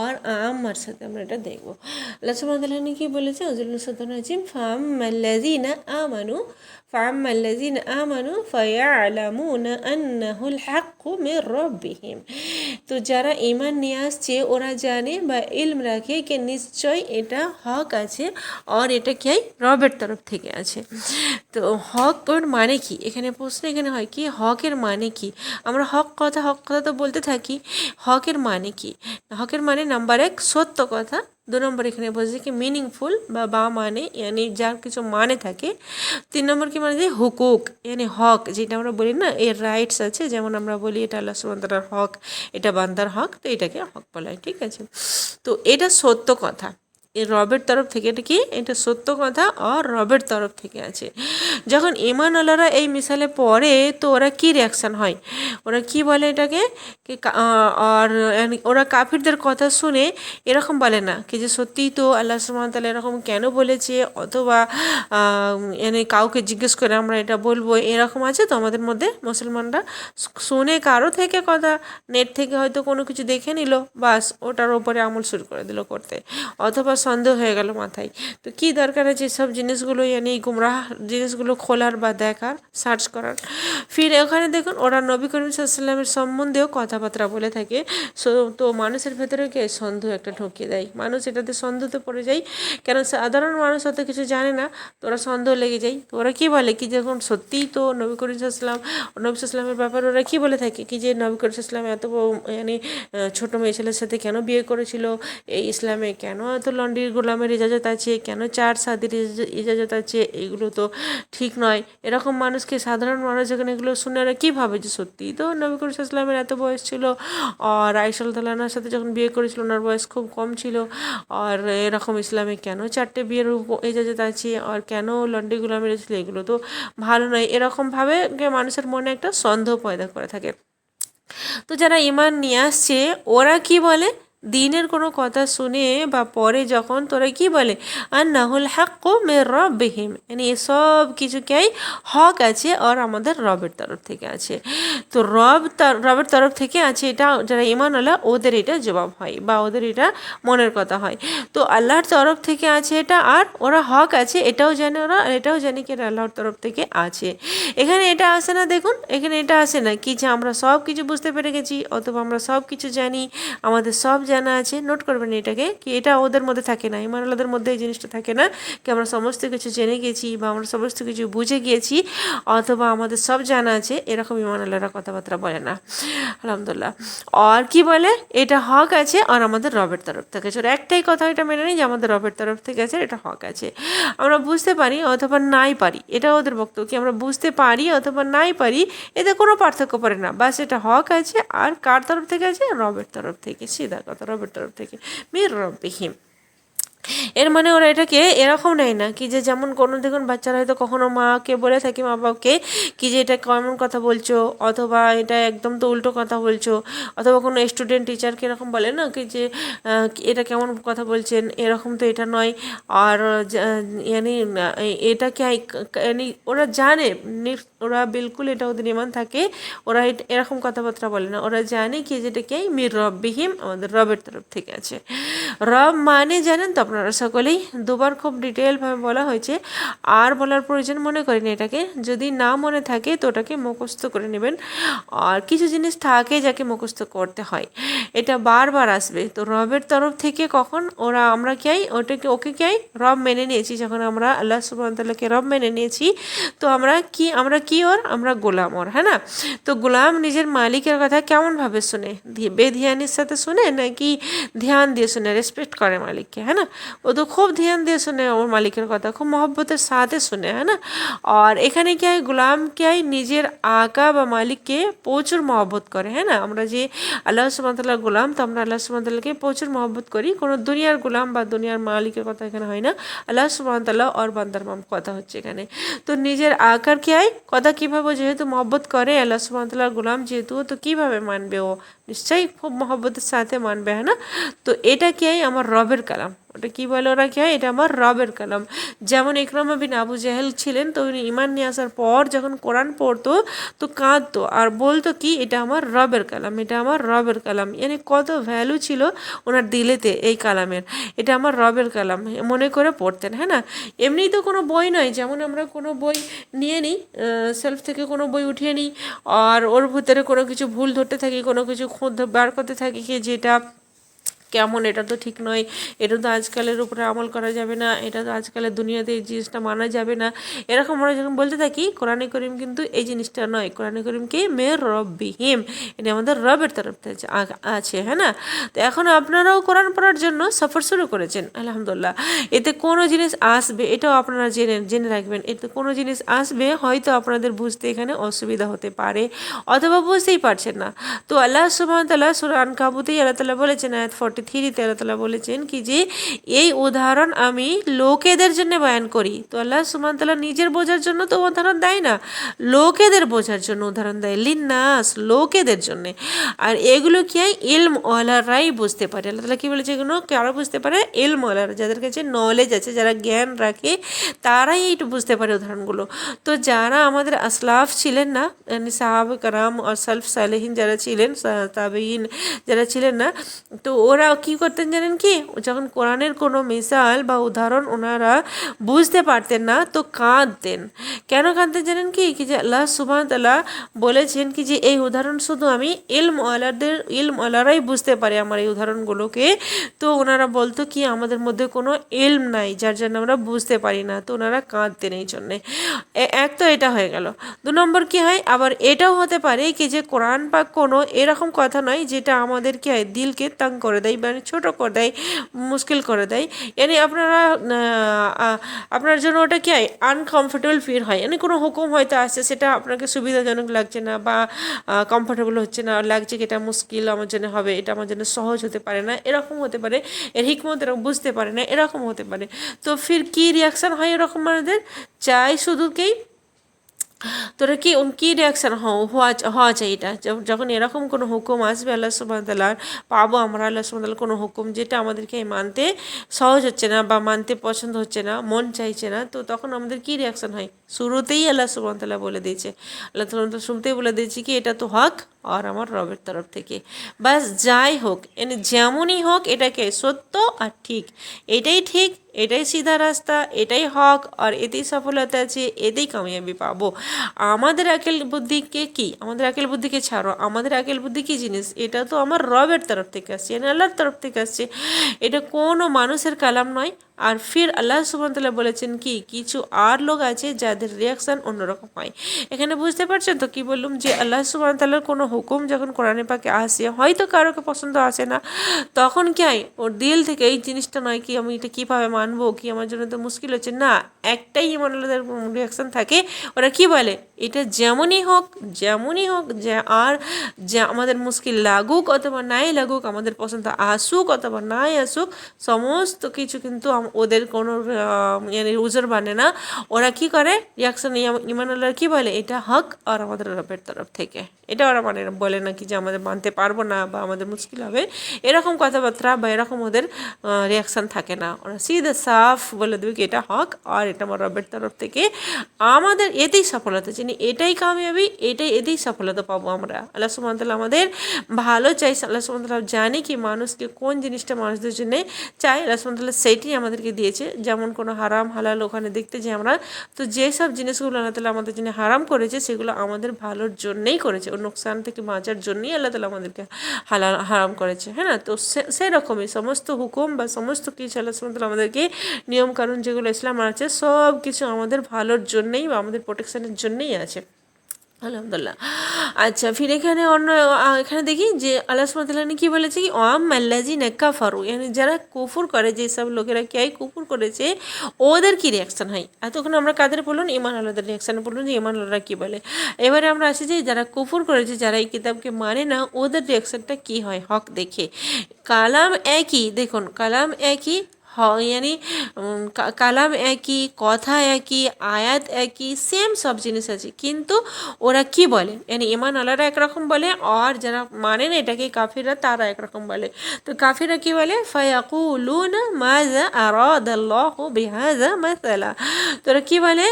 আর আমার সাথে আমরা এটা দেখবো। আল্লাহ সুবহানাহু ওয়া তাআলা কি বলেছে ফাম্মাল্লাযীনা আমানু ফায়ালামুনা আন্নাহুল হাক্কু মির রাব্বিহিম। তো যারা ঈমান নিয়ে আসছে ওরা জানে বা ইলম রাখে कि নিশ্চয় এটা হক আছে আর এটা কি রবের তরফ থেকে আছে। তো হকের মানে কি, এখানে প্রশ্ন এখানে হয় কি হকের মানে কি। আমরা হক কথা তো বলতে থাকি, হকের মানে কি। হকের মানে নাম্বার 1 সত্য কথা, 2 নম্বর এখানে বলছে কি মিনিংফুল বা মানে यानी যার কিছু মানে থাকে। 3 নম্বর কি মানে যে হুকুক यानी হক, যেটা আমরা বলি না এর রাইটস আছে, যেমন আমরা বলি এটা আল্লাহ সুবহানাহু ওয়া তাআলার হক, এটা বান্দার হক, তো এটাকে হক বলা হয়, ঠিক আছে। তো এটা সত্য কথা, এই রবের তরফ থেকে। এটা কি? এটা সত্য কথা আর রবের তরফ থেকে আছে। যখন ঈমানওয়ালারা এই মিসালে পড়ে তো ওরা কি রিয়াকশান হয়, ওরা কি বলে এটাকে কি আর ওরা কাফিরদের কথা শুনে এরকম বলে না কি যে সত্যিই তো আল্লাহ সুবহানাহু ওয়া তাআলা এরকম কেন বলেছে, অথবা কাউকে জিজ্ঞেস করে আমরা এটা বলবো, এরকম আছে তো আমাদের মধ্যে মুসলমানরা শুনে কারো থেকে কথা, নেট থেকে হয়তো কোনো কিছু দেখে নিল, বাস ওটার ওপরে আমল শুরু করে দিল করতে, অথবা সন্দেহ হয়ে গেল মাথায়। তো কি দরকার আছে সব জিনিসগুলো গুমরাহ জিনিসগুলো খোলার বা দেখার, সার্চ করার। ফির ওখানে দেখুন ওরা নবী করিম সাল্লাল্লাহু আলাইহি ওয়াসাল্লামের সম্বন্ধেও কথাবার্তা বলে থাকে। তো মানুষের ভেতরে কে সন্দেহ একটা ঢুকিয়ে দেয়, মানুষ এটাতে সন্দেহতে পড়ে যায়। কেন সাধারণ মানুষ অত কিছু জানে না, তো ওরা সন্দেহ লেগে যায়। তো ওরা কী বলে কি যখন সত্যিই তো নবী করিম সাল্লাল্লাহু আলাইহি ওয়াসাল্লাম, নবী সাল্লামের ব্যাপারে ওরা কী বলে থাকে কি যে নবী করিম সাল্লাল্লাহু আলাইহি ওয়াসাল্লাম এত ছোটো মেয়ে ছেলের সাথে কেন বিয়ে করেছিল, এই ইসলামে কেন এত লন্ডির গোলামের ইজাজত আছে, কেন 4 শাদির ইজাজত আছে, এগুলো তো ঠিক নয়। এরকম মানুষকে, সাধারণ মানুষ যখন এগুলো শুনে ওরা কী ভাবে যে সত্যিই তো নবী করিম সাল্লাল্লাহু আলাইহি ওয়াসাল্লামের এত বয়স ছিল, আর আয়েশা রাদিয়াল্লাহু আনহার সাথে যখন বিয়ে করেছিল ওনার বয়স খুব কম ছিল, আর এরকম ইসলামে কেন 4টে বিয়ের ইজাজত আছে, আর কেন লন্ডি গোলামের ছিল, এগুলো তো ভালো নয়। এরকমভাবে মানুষের মনে একটা সন্দেহ পয়দা করে থাকে। তো যারা ঈমান নিয়ে আসছে ওরা কি বলে, দিনের কোনো কথা শুনে বা পরে যখন তোরা কি বলে আন্নাহুল হাক্কু মির রাব্বিহিম, মানে এসব কিছুকেই হক আছে আর আমাদের রবের তরফ থেকে আছে। তো রবের তরফ থেকে আছে, এটা যারা ঈমানওয়ালা ওদের এটা জবাব হয় বা ওদের এটা মনের কথা হয়। তো আল্লাহর তরফ থেকে আছে এটা, আর ওরা হক আছে এটাও জানে ওরা, আর এটাও জানে কি এটা আল্লাহর তরফ থেকে আছে। এখানে এটা আসে না, দেখুন এখানে এটা আসে না কি যে আমরা সব কিছু বুঝতে পেরে গেছি, অথবা আমরা সব কিছু জানি, আমাদের সব জানা আছে। নোট করবেন এটাকে, কি এটা ওদের মধ্যে থাকে না, ঈমানওয়ালাদের মধ্যে এই জিনিসটা থাকে না কি আমরা সমস্ত কিছু জেনে গেছি বা আমরা সমস্ত কিছু বুঝে গিয়েছি, অথবা আমাদের সব জানা আছে, এরকম ঈমানওয়ালারা কথাবার্তা বলে না। আলহামদুলিল্লাহ। আর কি বলে, এটা হক আছে আর আমাদের রবের তরফ থেকে আছে। একটাই কথা এটা মেনে নিই যে আমাদের রবের তরফ থেকে আছে, এটা হক আছে। আমরা বুঝতে পারি অথবা নাই পারি, এটা ওদের বক্তব্য কি আমরা বুঝতে পারি অথবা নাই পারি, এতে কোনো পার্থক্য পড়ে না, বাস এটা হক আছে। আর কার তরফ থেকে আছে? রবের তরফ থেকে, সিধা কথা, রবের তরফ থেকে, মির রব্বিহিম। এর মানে ওরা এটাকে এরকম নেয় না কি যে যেমন কোনো দেখুন বাচ্চারা হয়তো কখনো মাকে বলে থাকে, মা বাবাকে কি যে এটা কেমন কথা বলছো, অথবা এটা একদম তো উল্টো কথা বলছো, অথবা কোনো স্টুডেন্ট টিচারকে এরকম বলে না কি যে এটা কেমন কথা বলছেন, এরকম তো এটা নয়। আর এটাকে ওরা জানে, ওরা বিলকুল এটা ওদের ইমান থাকে, ওরা এরকম কথাবার্তা বলে না, ওরা জানে কি যেটাকে মির রব্বিহিম, আমাদের রবের তরফ থেকে আছে। রব মানে জানেন তো আপনারা সকলেই, দুবার খুব ডিটেলভাবে বলা হয়েছে, আর বলার প্রয়োজন মনে করেন এটাকে। যদি না মনে থাকে তো ওটাকে মুখস্থ করে নেবেন। আর কিছু জিনিস থাকে যাকে মুখস্থ করতে হয়, এটা বারবার আসবে। তো রবের তরফ থেকে কখন আমরা কি ওকে কি রব মেনে নিয়েছি, যখন আমরা আল্লাহ সুবহানাহু ওয়া তাআলাকে রব মেনে নিয়েছি, তো আমরা কি আমরা গোলাম ওর, হ্যাঁ না? তো গোলাম নিজের মালিকের কথা কেমনভাবে শুনে, বেধিয়ানির সাথে শুনে নাকি ধ্যান দিয়ে শুনে, রেসপেক্ট করে মালিককে, হ্যাঁ না? ও তো খুব ধ্যান দিয়ে শুনে ওর মালিকের কথা, খুব মহব্বতের সাথে শুনে, হ্যাঁ না? আর এখানে কি হয়, গোলাম কি হয় নিজের আকা বা মালিককে প্রচুর মহব্বত করে, হ্যাঁ না? আমরা যে আল্লাহ সুবহানাহু ওয়া তাআলার গোলাম, তো আমরা আল্লাহ সুবহানাহু ওয়া তাআলাকে প্রচুর মহব্বত করি। কোনো দুনিয়ার গোলাম বা দুনিয়ার মালিকের কথা এখানে হয় না, আল্লাহ সুবহানাহু ওয়া তাআলা আর বান্দার কথা হচ্ছে এখানে। তো নিজের আকার কি হয় কথা কীভাবে, যেহেতু মহব্বত করে আল্লাহ সুবহানাহু ওয়া তাআলার গোলাম যেহেতু, তো কীভাবে মানবে ও? নিশ্চয়ই খুব মহব্বতের সাথে মানবে, হ্যাঁ না? তো এটা কি হয় আমার রবের কালাম, ওটা কী বলে ওরা কি হয়, এটা আমার রবের কালাম। যেমন ইকরামা বিন আবু জাহেল ছিলেন, তো উনি ঈমান নিয়ে আসার পর যখন কোরআন পড়তো তো কাঁদতো আর বলতো কি এটা আমার রবের কালাম, এটা আমার রবের কালাম। কত ভ্যালু ছিল ওনার দিলেতে এই কালামের, এটা আমার রবের কালাম মনে করে পড়তেন, হ্যাঁ না? এমনিই তো কোনো বই নয়, যেমন আমরা কোনো বই নিয়ে নিই, সেলফ থেকে কোনো বই উঠিয়ে নিই, আর ওর ভিতরে কোনো কিছু ভুল ধরতে থাকি, কোনো কিছু খুঁত বার করতে থাকি কি যেটা কেমন, এটা তো ঠিক নয়, এটা তো আজকালের উপরে আমল করা যাবে না, এটা তো আজকালের দুনিয়াতে এই জিনিসটা মানা যাবে না, এরকম আমরা যখন বলতে থাকি, কোরআনে করিম কিন্তু এই জিনিসটা নয়। কোরআনে করিম কি মের রব্বিহিম, এটা আমাদের রবের তরফ থেকে আছে, হ্যাঁ না? তো এখন আপনারাও কোরআন পড়ার জন্য সফর শুরু করেছেন, আলহামদুলিল্লাহ। এতে কোনো জিনিস আসবে এটাও আপনারা জেনে রাখবেন, এতে কোনো জিনিস আসবে হয়তো আপনাদের বুঝতে এখানে অসুবিধা হতে পারে, অথবা বুঝতেই পারছেন না। তো আল্লাহ সুবহানাহু ওয়া তাআলা সূরা আনকাবুতেই আল্লাহ তাআলা বলেছেন আয়াত 43 43-তে আল্লাহ তাআলা বলেছেন কি যে এই উদাহরণ আমি লোকেদের জন্য বয়ান করি। তো আল্লাহ সুবহানাহু ওয়া তাআলা নিজের বোঝার জন্য তো উদাহরণ দেয় না, লোকেদের বোঝার জন্য উদাহরণ দেয়, লিন্নাস, লোকেদের জন্য। আর এগুলো কি হয়, ইলম ওয়ালারাই বুঝতে পারে। আল্লাহ তাআলা কি বলেছে, এগুলো কারা বুঝতে পারে, ইলম ওয়ালারা, যাদের কাছে নলেজ আছে, যারা জ্ঞান রাখে, তারাই এইটু বুঝতে পারে উদাহরণগুলো। তো যারা আমাদের আসলাফ ছিলেন না, মানে সাহাবে কারাম আর সালফ সালেহিন যারা ছিলেন, তাবেঈন যারা ছিলেন না, তো ওরা কি করতেন জানেন কি, যখন কোরআনের কোনো মিসাল বা উদাহরণ ওনারা বুঝতে পারতেন না তো কাঁদতেন। কেন কাঁদতেন জানেন কি, যে আল্লাহ সুবহানাহু ওয়া তাআলা বলেছেন কি যে এই উদাহরণ শুধু আমি ইলম ওয়ালারাই বুঝতে পারে আমার এই উদাহরণগুলোকে। তো ওনারা বলতো কি আমাদের মধ্যে কোনো ইলম নাই, যার জন্য আমরা বুঝতে পারি না, তো ওনারা কাঁদতেন এই জন্যে। এক তো এটা হয়ে গেল। 2 নম্বর কি হয়, আবার এটাও হতে পারে কি যে কোরআন পাক কোনো এরকম কথা নয় যেটা আমাদের কি হয় দিলকে তাং করে দেয়, মানে ছোট করে দেয়, মুশকিল করে দেয়। মানে আপনার জন্য ওটা কি হয়, আনকমফোর্টেবল ফিল হয়। মানে কোনো হুকুম হয়তো আসছে, সেটা আপনাকে সুবিধাজনক লাগছে না বা কমফোর্টেবল হচ্ছে না, লাগছে কি এটা মুশকিল আমার জন্য হবে, এটা আমার জন্য সহজ হতে পারে না, এরকম হতে পারে, এর হিকমত এরকম বুঝতে পারে না, এরকম হতে পারে। তো ফির কি রিয়াকশান হয় এরকম মানুষদের, চাই শুধু কি তোরা কি রিয়াকশান হওয়া চাই, এটা যখন এরকম কোনো হুকুম আসবে আল্লাহ সুবহানাহু ওয়া তাআলার, পাবো আমরা আল্লাহ সুবহানাহু ওয়া তাআলার কোনো হুকুম যেটা আমাদেরকে মানতে সহজ হচ্ছে না বা মানতে পছন্দ হচ্ছে না, মন চাইছে না, তো তখন আমাদের কি রিয়াকশান হয়, শুরুতেই আল্লাহ সুবহানাহু ওয়া তাআলা বলে দিয়েছে, আল্লাহ তাআলা শুরুতেই বলে দিয়েছে কি এটা তো হক আর আমার রবের তরফ থেকে। বাস যাই হোক, এনে যেমনই হোক, এটাকে সত্য আর ঠিক, এটাই ঠিক, এটাই সিধা রাস্তা, এটাই হক, আর এতেই সফলতা আছে, এতেই কামিয়াবি পাবো। আমাদের আকেল বুদ্ধিকে কি, আমাদের আকেল বুদ্ধিকে ছাড়ো, আমাদের আকেল বুদ্ধি কী জিনিস, এটা তো আমার রবের তরফ থেকে আসছে, মানে আল্লাহর তরফ থেকে আসছে, এটা কোনো মানুষের কালাম নয়। আর ফির আল্লাহ সুবহানাহু ওয়া তাআলা বলেছেন কি কিছু আর লোক আছে যাদের রিয়াকশান অন্যরকম হয়। এখানে বুঝতে পারছেন তো কি বললাম, যে আল্লাহ সুবহানাহু ওয়া তাআলার কোনো হুকুম যখন কোরআনে পাকে আসে, হয়তো কারোকে পছন্দ আসে না, তখন কি হয়, ওর দিল থেকে এই জিনিসটা নয় কি আমি এটা কীভাবে মানবো, কি আমার জন্য তো মুশকিল হচ্ছে না, একটাই ইমানওয়ালাদের রিয়াকশান থাকে, ওরা কি বলে, এটা যেমনই হোক যে আর যে আমাদের মুশকিল লাগুক অথবা নাই লাগুক, আমাদের পছন্দ আসুক অথবা নাই আসুক, সমস্ত কিছু কিন্তু ওদের কোনো উজর মানে না। ওরা কি করে, রিয়াকশান ইমানুল্লাহ কি বলে, এটা হক আর আমাদের রবের তরফ থেকে, এটা ওরা মানে বলে না কি যে আমাদের মানতে পারবো না বা আমাদের মুশকিল হবে, এরকম কথাবার্তা বা এরকম ওদের রিয়াকশান থাকে না। ওরা সিধা সাফ বলে দেবে কি এটা হক আর এটা আমার রবের তরফ থেকে, আমাদের এতেই সফলতা চিনি, এটাই কামিয়াবি, এতেই সফলতা পাবো আমরা। আল্লাহ সুবহানাহু ওয়া তাআলা আমাদের ভালো চাই, আল্লাহ সুবহানাহু ওয়া তাআলা জানি কি মানুষকে কোন জিনিসটা মানুষদের জন্য চাই, আল্লাহ সুবহানাহু ওয়া তাআলা সেইটাই আমাদেরকে দিয়েছে। যেমন কোনো হারাম হালাল ওখানে দেখতে যে আমরা, তো যেসব জিনিসগুলো আল্লাহ তাআলা আমাদের জন্য হারাম করেছে সেগুলো আমাদের ভালোর জন্যই করেছে, ওর নোকসান থেকে বাঁচার জন্যই আল্লাহ তাআলা আমাদেরকে হারাম করেছে, হ্যাঁ না। তো সেরকমই সমস্ত হুকুম বা সমস্ত কিছু আল্লাহ সুবহানাহু ওয়া তাআলা আমাদেরকে নিয়মকানুন যেগুলো ইসলাম আছে সব কিছু আমাদের ভালোর জন্যই বা আমাদের প্রোটেকশনের জন্যই আছে, আলহামদুলিল্লাহ। আচ্ছা, ফির এখানে দেখি যে আল্লাহ সুবহানাহু ওয়া তাআলা কি বলেছে কি আম্মাল্লাযিনা কাফারু, মানে যারা কুফর করে, যেসব লোকেরা কি হয় কুফর করেছে, ওদের কি রিয়াকশান হয়। এতক্ষণ আমরা কাদের বলুন, ইমান আল্লাহদের রিয়াকশান বলুন যে ইমান আল্লাহরা কী বলে। এবারে আমরা আসি যে যারা কুফর করেছে, যারা এই কিতাবকে মানে না, ওদের রিয়াকশানটা কী হয় হক দেখে। কালাম একই, দেখুন কালাম একই, यानी কালাম একই, কথা একই, আয়াত একই, সেম সব জিনিস আছে, কিন্তু ওরা কি বলে, यानी ইমান আলারা একরকম বলে আর যারা মানে না এটাকে কাফিররা তারা একরকম বলে। তো কাফিররা কি বলে, ফায়াকুলুনা মাযা আরাদাল্লাহু বিহাযা মাসালা, তোরা কি বলে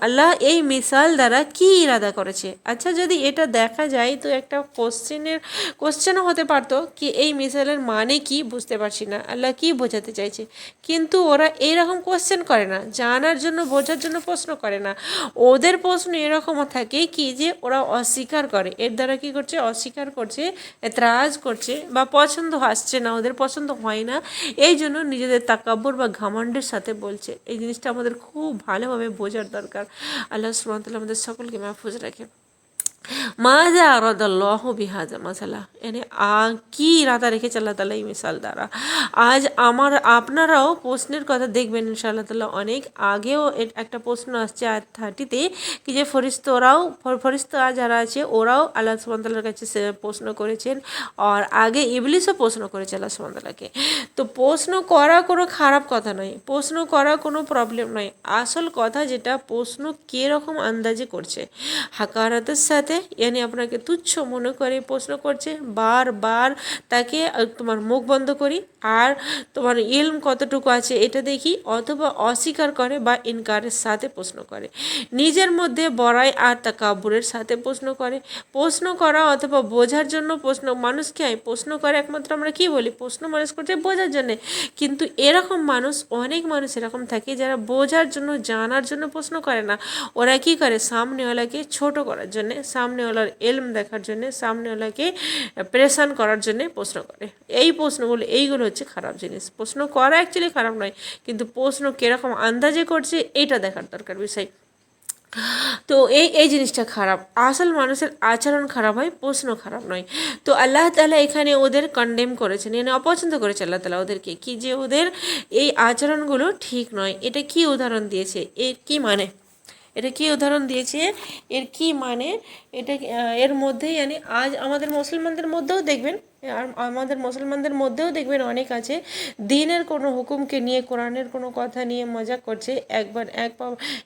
আল্লাহ এই মিসাল দ্বারা কি ইরাদা করেছে। আচ্ছা, যদি এটা দেখা যায় তো একটা কোশ্চেনও হতে পারতো কি এই মিসালের মানে কি বুঝতে পারছি না, আল্লাহ কি বোঝাতে চাইছে, কিন্তু ওরা এইরকম কোশ্চেন করে না, জানার জন্য বোঝার জন্য প্রশ্ন করে না, ওদের প্রশ্ন এরকমও থাকে কি যে ওরা অস্বীকার করে, এর দ্বারা কি করছে, অস্বীকার করছে, এতরাজ করছে বা পছন্দ আসছে না, ওদের পছন্দ হয় না, এই জন্য নিজেদের তাকাব্বুর বা ঘমণ্ডের সাথে বলছে। এই জিনিসটা আমাদের খুব ভালোভাবে বোঝার দরকার। আল্লাহ সুবহানাহু ওয়া তাআলা আমাদের সকলকে মাহফুজ রাখে। माजा अरादल्लाह बिहाजा मसाला यानी কি ইরাদা রেখেছে আল্লাহ তাআলা এই মিসাল দ্বারা। আজ আমার আপনারাও প্রশ্নের কথা দেখবেন ইনশাআল্লাহ তাআলা, অনেক আগেও একটা প্রশ্ন আসছে আয়াত 30-তে কি যে ফরিস্তা যারা আছে ওরাও আল্লাহ সুবহানাহু ওয়া তাআলার কাছে প্রশ্ন করেছেন, আর আগে ইবলিসও প্রশ্ন করেছে আল্লাহ সুবহানাহু ওয়া তাআলাকে। তো প্রশ্ন করা কোনো খারাপ কথা নয়, প্রশ্ন করা কোনো প্রবলেম নয়, আসল কথা যেটা প্রশ্ন কীরকম আন্দাজে করছে, হাকারাতের সাথে यानी আপনাকে তুচ্ছ মনে করে প্রশ্ন করছে, বারবার তাকে তোমার মুখ বন্ধ করি আর তোমার ইলম কতটুকু আছে এটা দেখি, অথবা অস্বীকার করে বা ইনকারের সাথে প্রশ্ন করে, নিজের মধ্যে বড়াই আর তাকাব্বুরের সাথে প্রশ্ন করে। প্রশ্ন করা অথবা বোঝার জন্য প্রশ্ন মানুষকে প্রশ্ন করে, একমাত্র আমরা কি বলি প্রশ্ন মানুষ করছে বোঝার জন্যে, কিন্তু এরকম মানুষ অনেক মানুষ এরকম থাকে যারা বোঝার জন্য জানার জন্য প্রশ্ন করে না, ওরা কি করে সামনেওয়ালাকে ছোট করার জন্যে, সামনেওয়ালার এলম দেখার জন্যে, সামনেওয়ালাকে প্রেশান করার জন্যে প্রশ্ন করে। এই প্রশ্নগুলো এইগুলো হচ্ছে খারাপ জিনিস। প্রশ্ন করা অ্যাকচুয়ালি খারাপ নয়, কিন্তু প্রশ্ন কীরকম আন্দাজে করছে এইটা দেখার দরকার বিষয়। তো এই জিনিসটা খারাপ, আসল মানুষের আচরণ খারাপ হয়, প্রশ্ন খারাপ নয়। তো আল্লাহ তাআলা এখানে ওদের কন্ডেম করেছেন, মানে অপছন্দ করেছে আল্লাহ তাআলা ওদেরকে, কি যে ওদের এই আচরণগুলো ঠিক নয়। এটা কি উদাহরণ দিয়েছে, এর কি মানে, এটা কি উদাহরণ দিয়েছে, এর কি মানে, এটা এর মধ্যেই মানে আজ আমাদের মুসলমানদের মধ্যেও দেখবেন, আর আমাদের মুসলমানদের মধ্যেও দেখবেন অনেক আছে দিনের কোনো হুকুমকে নিয়ে, কোরআনের কোনো কথা নিয়ে মজা করছে।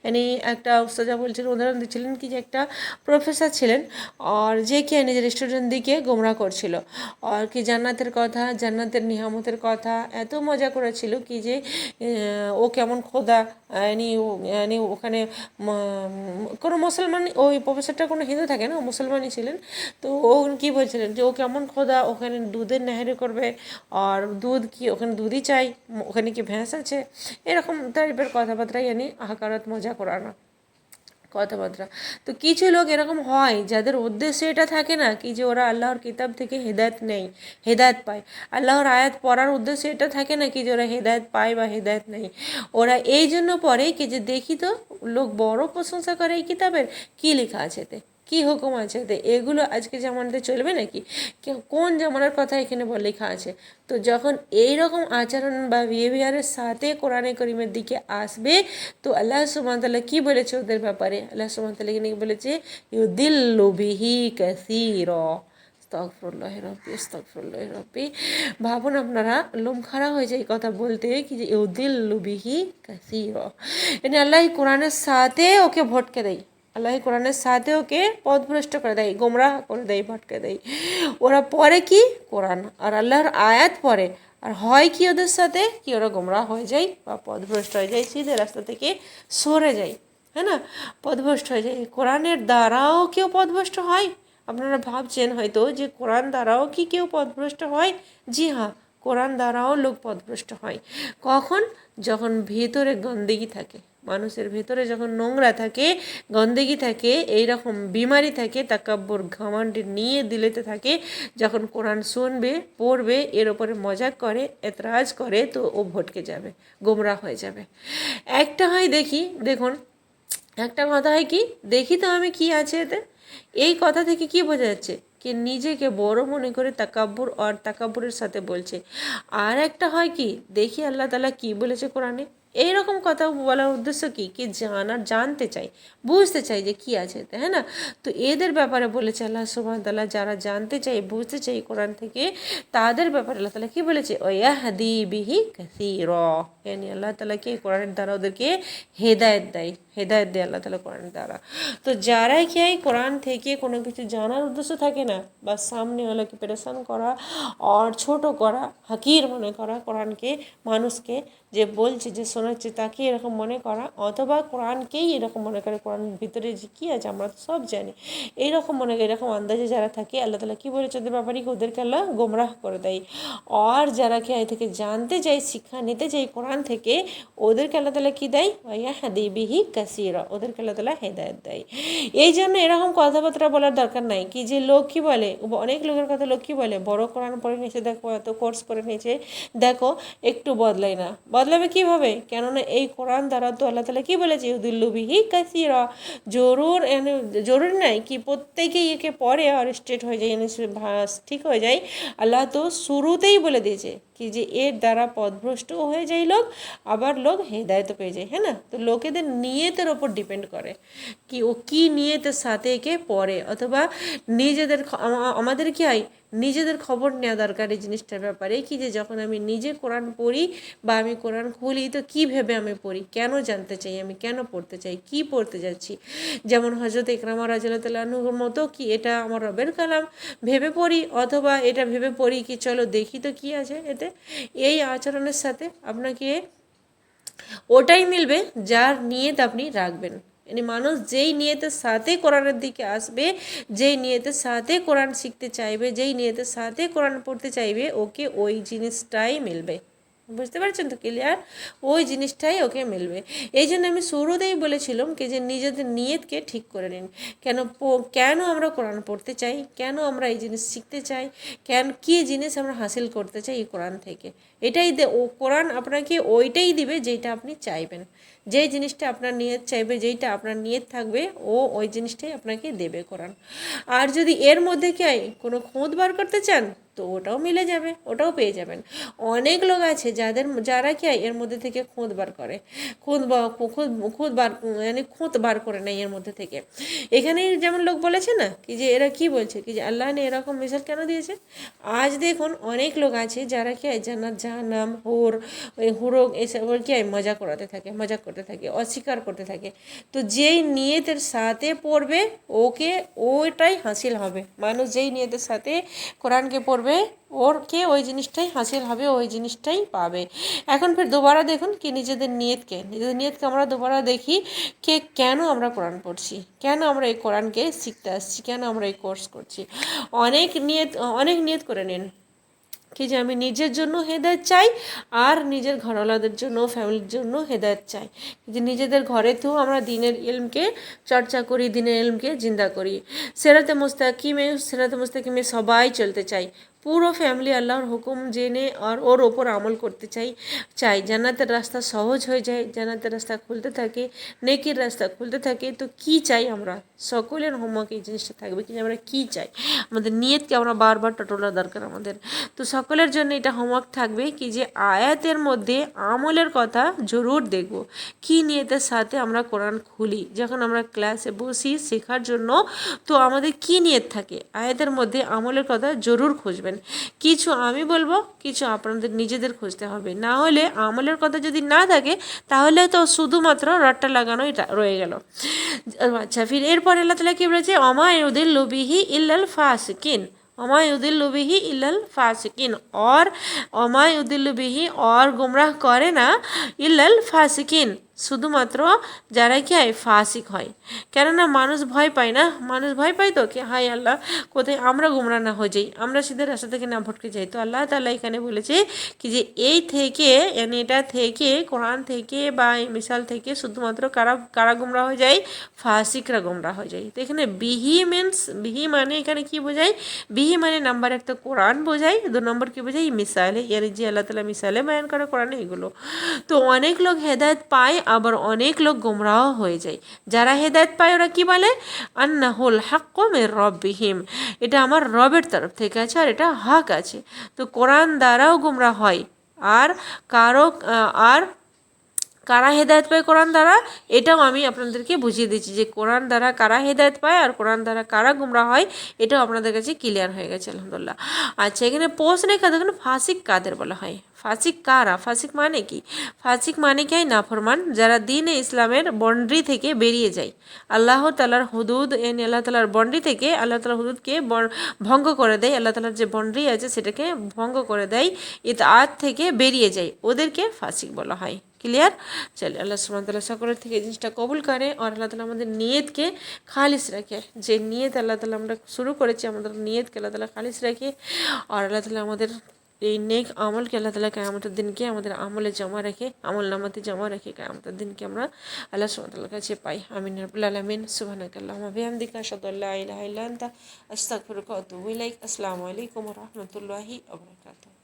মানে একটা উস্তাদা বলছিলেন, উদাহরণ দিচ্ছিলেন কি যে একটা প্রফেসর ছিলেন আর যে কি নিজের স্টুডেন্টদিকে গোমরা করছিল, আর কি জান্নাতের কথা, জান্নাতের নিয়ামতের কথা এত মজা করেছিল কি যে ও কেমন খোদা, মানে ওখানে কোনো মুসলমান, ওই প্রফেসরটা কোনো হিন্দু থাকে না, মুসলমানই ছিলেন। তো ও কী বলছিলেন যে ও কেমন খোদা, ওখানে দুধের নেহারি করবে, আর দুধ কি ওখানে দুধই চাই, ওখানে কি ভ্যাঁস আছে, এরকম টাইপের কথাবার্তাই হাকারত মজা করানো কথাবার্তা। তো কিছু লোক এরকম হয় যাদের উদ্দেশ্য এটা থাকে না কি যে ওরা আল্লাহর কিতাব থেকে হেদায়েত পায়, আল্লাহর আয়াত পড়ার উদ্দেশ্য এটা থাকে না কি যে ওরা হেদায়েত পায় বা হেদায়েত নেই, ওরা এই জন্য পড়ে কি যে দেখি তো লোক বড় প্রশংসা করে এই কিতাবের, কী লেখা আছে এতে, কী হুকুম আছে এতে, এগুলো আজকে জামানাতে চলবে নাকি, কোন জামানার কথা এখানে লেখা আছে। তো যখন এই রকম আচরণ বা বিহেভিয়ারের সাথে কোরআনে করিমের দিকে আসবে, তো আল্লাহ সুবহানাহু ওয়া তাআলা কী বলেছে ওদের ব্যাপারে, আল্লাহ সুবহানাহু ওয়া তাআলা এখানে বলেছে ইউদিল্লু বিহি কাসীরা, আস্তাগফিরুল্লাহ রব্বি আস্তাগফিরুল্লাহ রব্বি। ভাবুন আপনারা, লোম খারাপ হয়ে যায় এই কথা বলতে কি যে ইউদিল্লু বিহি কাসীরা, মানে আল্লাহ কোরআনের সাথে ওকে ভটকে দেয়, আল্লাহ কোরআনের সাথে ওকে পথভ্রষ্ট করে দেয়, গোমরাহ করে দেয়, ভটকে দেয়। ওরা পড়ে কি কোরআন আর আল্লাহর আয়াত পড়ে, আর হয় কি ওদের সাথে কি ওরা গোমরাহ হয়ে যায় বা পথভ্রষ্ট হয়ে যায়, সিধে রাস্তা থেকে সরে যায়, হ্যাঁ না, পথভ্রষ্ট হয়ে যায়। কোরআনের দ্বারাও কেউ পথভ্রষ্ট হয়? আপনারা ভাবছেন হয়তো যে কোরআন দ্বারাও কি কেউ পথভ্রষ্ট হয়? জি হ্যাঁ, কোরআন দ্বারাও লোক পথভ্রষ্ট হয়। কখন? যখন ভেতরে গন্দেগি থাকে, মানুষের ভেতরে যখন নোংরা থাকে, গন্দেগি থাকে, এইরকম বিমারি থাকে, তাকাব্বুর ঘমন্ডে নিয়ে দিলেতে থাকে, যখন কোরআন শুনবে পড়বে এর ওপরে মজাক করে, এতরাজ করে, তো ও ভটকে যাবে, গোমরা হয়ে যাবে। একটা হয় দেখুন একটা কথা হয় কি, দেখি তো আমি কি আছে এতে, এই কথা থেকে কি বোঝা যাচ্ছে কি নিজেকে বড় মনে করে তাকাব্বুর আর তাকাব্বুরের সাথে বলছে। আর একটা হয় কি, দেখি আল্লাহ তাআলা কি বলেছে কোরআনে, এইরকম কথা বলার উদ্দেশ্য কি জানতে চাই, বুঝতে চাই যে কি আছে এতে, হ্যাঁ না। তো এদের ব্যাপারে বলেছে আল্লাহ সুবহানাহু ওয়া তাআলা, যারা জানতে চাই বুঝতে চাই কোরআন থেকে, তাদের ব্যাপারে আল্লাহ তাআলা কি বলেছে, ওয়াহদি বিহি কাসীরা, यानी আল্লাহ তাআলা কি কোরআনের দ্বারা ওদেরকে হেদায়েত দেয় আল্লাহ তাআলা কোরআনের দ্বারা। তো যারাই কি কোরআন থেকে কোনো কিছু জানার উদ্দেশ্য থাকে না, বা সামনেওয়ালাকে পেরেশান করা আর ছোট করা, হাকির মনে করা কোরআনকে, মানুষকে যে বলছে যে শোনাচ্ছে তাকে এরকম মনে করা, অথবা কোরআনকেই এরকম মনে করে কোরআনের ভিতরে যে কী আছে আমরা তো সব জানি, এইরকম মনে করে, এরকম আন্দাজে যারা থাকে আল্লাহ তাআলা কী বলেছে ওদের ব্যাপারে, ওদেরকে আল্লাহ গোমরাহ করে দেয়। আর যারা কি এ থেকে জানতে চাই, শিক্ষা নিতে চাই কোরআন থেকে, ওদেরকে আল্লাহ তাআলা কী দেয়, ওয়াহদি বিহি কাসীরা, ওদেরকে আল্লাহ তাআলা হেদায়েত দেয়। এই জন্য এরকম কথাবার্তা বলার দরকার নাই কি যে লোক কী বলে, অনেক লোকের কথা লোক কী বলে, বড় কোরআন পড়ে নিয়েছে, দেখো এত কোর্স করে নিয়েছে, দেখো একটু বদলাই না, বদলাবে কীভাবে? কেননা এই কোরআন দ্বারা তো আল্লাহ তাআলা কী বলেছে, ইউদিল্লু বিহি কাসীরা, জরুরি নাই কি প্রত্যেকেই একে পড়ে আর স্ট্রেট হয়ে যায়, ঠিক হয়ে যায়। আল্লাহ তো শুরুতেই বলে দিয়েছে কি যে এর দ্বারা পথভ্রষ্টও হয়ে যায় লোক, আবার লোক হেদায়েতও পেয়ে যায়, হ্যাঁ না? তো লোকেদের নিয়তের ওপর ডিপেন্ড করে কি ও কী নিয়তের সাথে একে পড়ে, অথবা নিজেদের আমাদের কী হয়, নিজেদের খবর নেওয়া দরকার এই জিনিসটার ব্যাপারে কি যে যখন আমি নিজে কোরআন পড়ি বা আমি কোরআন খুলি তো কী ভেবে আমি পড়ি, কেন জানতে চাই, আমি কেন পড়তে চাই, কি পড়তে যাচ্ছি। যেমন হযরত ইকরামা রাদিয়াল্লাহু তাআলা আনহুর মতো কি এটা আমার রবের কালাম ভেবে পড়ি, অথবা এটা ভেবে পড়ি কি চলো দেখি তো কী আছে এতে। এই আচরণের সাথে আপনাকে ওটাই মিলবে যার নিয়ত আপনি রাখবেন। মানে মানুষ যেই নিয়তের সাথে কোরআনের দিকে আসবে, যেই নিয়তের সাথে কোরআন শিখতে চাইবে, যেই নিয়তের সাথে কোরআন পড়তে চাইবে, ওকে ওই জিনিসটাই মিলবে। বুঝতে পারছেন তো? ক্লিয়ার? ওই জিনিসটাই ওকে মিলবে। এই জন্য আমি শুরুতেই বলেছিলাম কি যে নিজেদের নিয়তকে ঠিক করে নিন। কেন আমরা কোরআন পড়তে চাই, কেন আমরা এই জিনিস শিখতে চাই, কী জিনিস আমরা হাসিল করতে চাই এই কোরআন থেকে। এটাই কোরআন আপনাকে ওইটাই দিবে যেটা আপনি চাইবেন, যেই জিনিসটা আপনার নিয়ত চাইবে, যেইটা আপনার নিয়ত থাকবে ওই জিনিসটাই আপনাকে দেবে কোরআন। আর যদি এর মধ্যে কি কোনো খুঁত বার করতে চান তো ওটাও মিলে যাবে, ওটাও পেয়ে যাবেন। অনেক লোক আছে যারা কি এর মধ্যে থেকে খুঁত বার করে, খুঁত বার করে নেয় এর মধ্যে থেকে। এখানেই যেমন লোক বলেছে না কি যে এরা কি বলছে কি যে আল্লাহ ne এরকম মিসাল কেন দিয়েছে। আজ দেখুন অনেক লোক আছে যারা কি জান্নাত জাহান্নাম হুরক এসব কি মজা করতে থাকে, অস্বীকার করতে থাকে। তো যেই নিয়তের সাথে পড়বে ওইটাই হাসিল হবে। মানুষ যেই নিয়তের সাথে কোরআনকে পড়বে ওই জিনিসটাই হাসিল হবে, ওই জিনিসটাই পাবে। এখন ফের দোবারা দেখুন কি নিজেদের নিয়তকে আমরা দোবারা দেখি কে কেন আমরা কোরআন পড়ছি, কেন আমরা এই কোরআনকে শিখতে আসছি, কেন আমরা এই কোর্স করছি। অনেক নিয়ত করে নিন কি যে আমি নিজের জন্য হেদায়েত চাই, আর নিজের ঘরওয়ালাদের জন্য, ফ্যামিলির জন্য হেদায়েত চাই। যে নিজেদের ঘরেতেও আমরা দিনের ইলমকে চর্চা করি, দিনের ইলমকে জিন্দা করি। সিরাতে মুস্তাকিমে সবাই চলতে চাই, পুরো ফ্যামিলি আল্লাহর হুকুম জেনে আর ওর ওপর আমল করতে চাই। জান্নাতের রাস্তা সহজ হয়ে যায়, জান্নাতের রাস্তা খুলতে থাকে, নেকির রাস্তা খুলতে থাকে। তো কি চাই আমরা? সকলের হোমওয়ার্ক এই জিনিসটা থাকবে কি আমরা কি চাই, আমাদের নিয়তকে আমরা বারবার টটোলার দরকার আমাদের। তো সকলের জন্য এটা হোমওয়ার্ক থাকবে কি যে আয়াতের মধ্যে আমলের কথা জরুর দেখব, কি নিয়তের সাথে আমরা কোরআন খুলি, যখন আমরা ক্লাসে বসি শেখার জন্য তো আমাদের কি নিয়ত থাকে, আয়াতের মধ্যে আমলের কথা জরুর খুঁজবেন। কিছু আমি বলবো, কিছু আপনাদের নিজেদের খুঁজতে হবে। না হলে আমলের কথা যদি না থাকে তাহলে তো শুধুমাত্র রট্টা লাগানোই রয়ে গেল। আচ্ছা, ফির এরপর আল্লাহ তাআলা কি বলেছে, ওমা ইউদিল্লু বিহি ইল্লাল ফাসিকিন, ওমা ইউদিল্লু বিহি ইল্লাল ফাসিকিন, ওমা ইউদিল্লু বিহি গুমরাহ করে না ইল্লাল ফাসিকিন, শুধুমাত্র যারা কি ফাসিক হয়। কেননা মানুষ ভয় পায় না, মানুষ ভয় পায় তো কি হাই আল্লাহ কোথায় আমরা গুমরা না হয়ে যাই, আমরা সিধে রাস্তা থেকে না ভটকে যাই। তো আল্লাহ তাআলা এখানে বলেছে কি যে এই থেকে এটা থেকে কোরআন থেকে বা এই মিসাল থেকে শুধুমাত্র কারা গুমরা হয়ে যায়, ফাসিকরা গুমরা হয়ে যায়। তো এখানে বিহি মানে এখানে কি বোঝায়, বিহি মানে নাম্বার এক তো কোরআন বোঝায়, 2 নম্বর কি বোঝায় মিসালে, এর যে আল্লাহ তাআলা মিসালে বয়ান করে কোরআনে এগুলো। তো অনেক লোক হেদায়েত পায়, আবার অনেক লোক গোমরাহ হয়ে যায়। যারা হেদায়েত পায় ওরা কি বলে, আন্নাহুল হাক্কু মির রাব্বিহিম, এটা আমার রবের তরফ থেকে আছে আর এটা হক আছে। তো কোরআন দ্বারাও গোমরাহ হয়। আর কারা হেদায়েত পায় কোরআন দ্বারা, এটাও আমি আপনাদেরকে বুঝিয়ে দিচ্ছি যে কোরআন দ্বারা কারা হেদায়েত পায় আর কোরআন দ্বারা কারা গুমরা হয়, এটাও আপনাদের কাছে ক্লিয়ার হয়ে গেছে আলহামদুলিল্লাহ। আচ্ছা, এখানে প্রশ্ন দেখুন ফাসিক কাদের বলা হয়, ফাসিক কারা, ফাসিক মানে কি, ফাসিক মানে কি নাফরমান, যারা দ্বীনে ইসলামের বাউন্ডারি থেকে বেরিয়ে যায়, আল্লাহ তাআলার হুদুদ আল্লাহ তাআলার বাউন্ডারি থেকে আল্লাহ তাআলার হুদুদকে ভঙ্গ করে দেয়, আল্লাহ তাআলার যে বাউন্ডারি আছে সেটাকে ভঙ্গ করে দেয়, ইতআত থেকে বেরিয়ে যায়, ওদেরকে ফাসিক বলা হয়। ক্লিয়ার? চলে, আল্লাহ সুবহানাহু ওয়া তাআলা সকলের থেকে এই জিনিসটা কবুল করে আর আল্লাহ তাআলা আমাদের নিয়তকে খালিস রাখে। যে নিয়ত আল্লাহ তাআলা আমরা শুরু করেছি, আমাদের নিয়তকে আল্লাহ তাআলা খালিস রাখে আর আল্লাহ তাআলা আমাদের এই নেক আমলকে আল্লাহ তালা কিয়ামতের দিনকে আমাদের আমলে জমা রেখে আমল নামাতে জমা রেখে কিয়ামতের দিনকে আমরা আল্লাহ সুবহানাহু ওয়া তাআলার কাছে পাই। আমিন ইয়া রাব্বাল আলামিন। সুবহানাকাল্লাহুম্মা ওয়া বিহামদিকা আশহাদু আল্লা ইলাহা ইল্লা আনতা আস্তাগফিরুকা ওয়া আতুবু ইলাইক। আসসালামু আলাইকুম ওয়া রাহমাতুল্লাহি ওয়া বারাকাতুহু।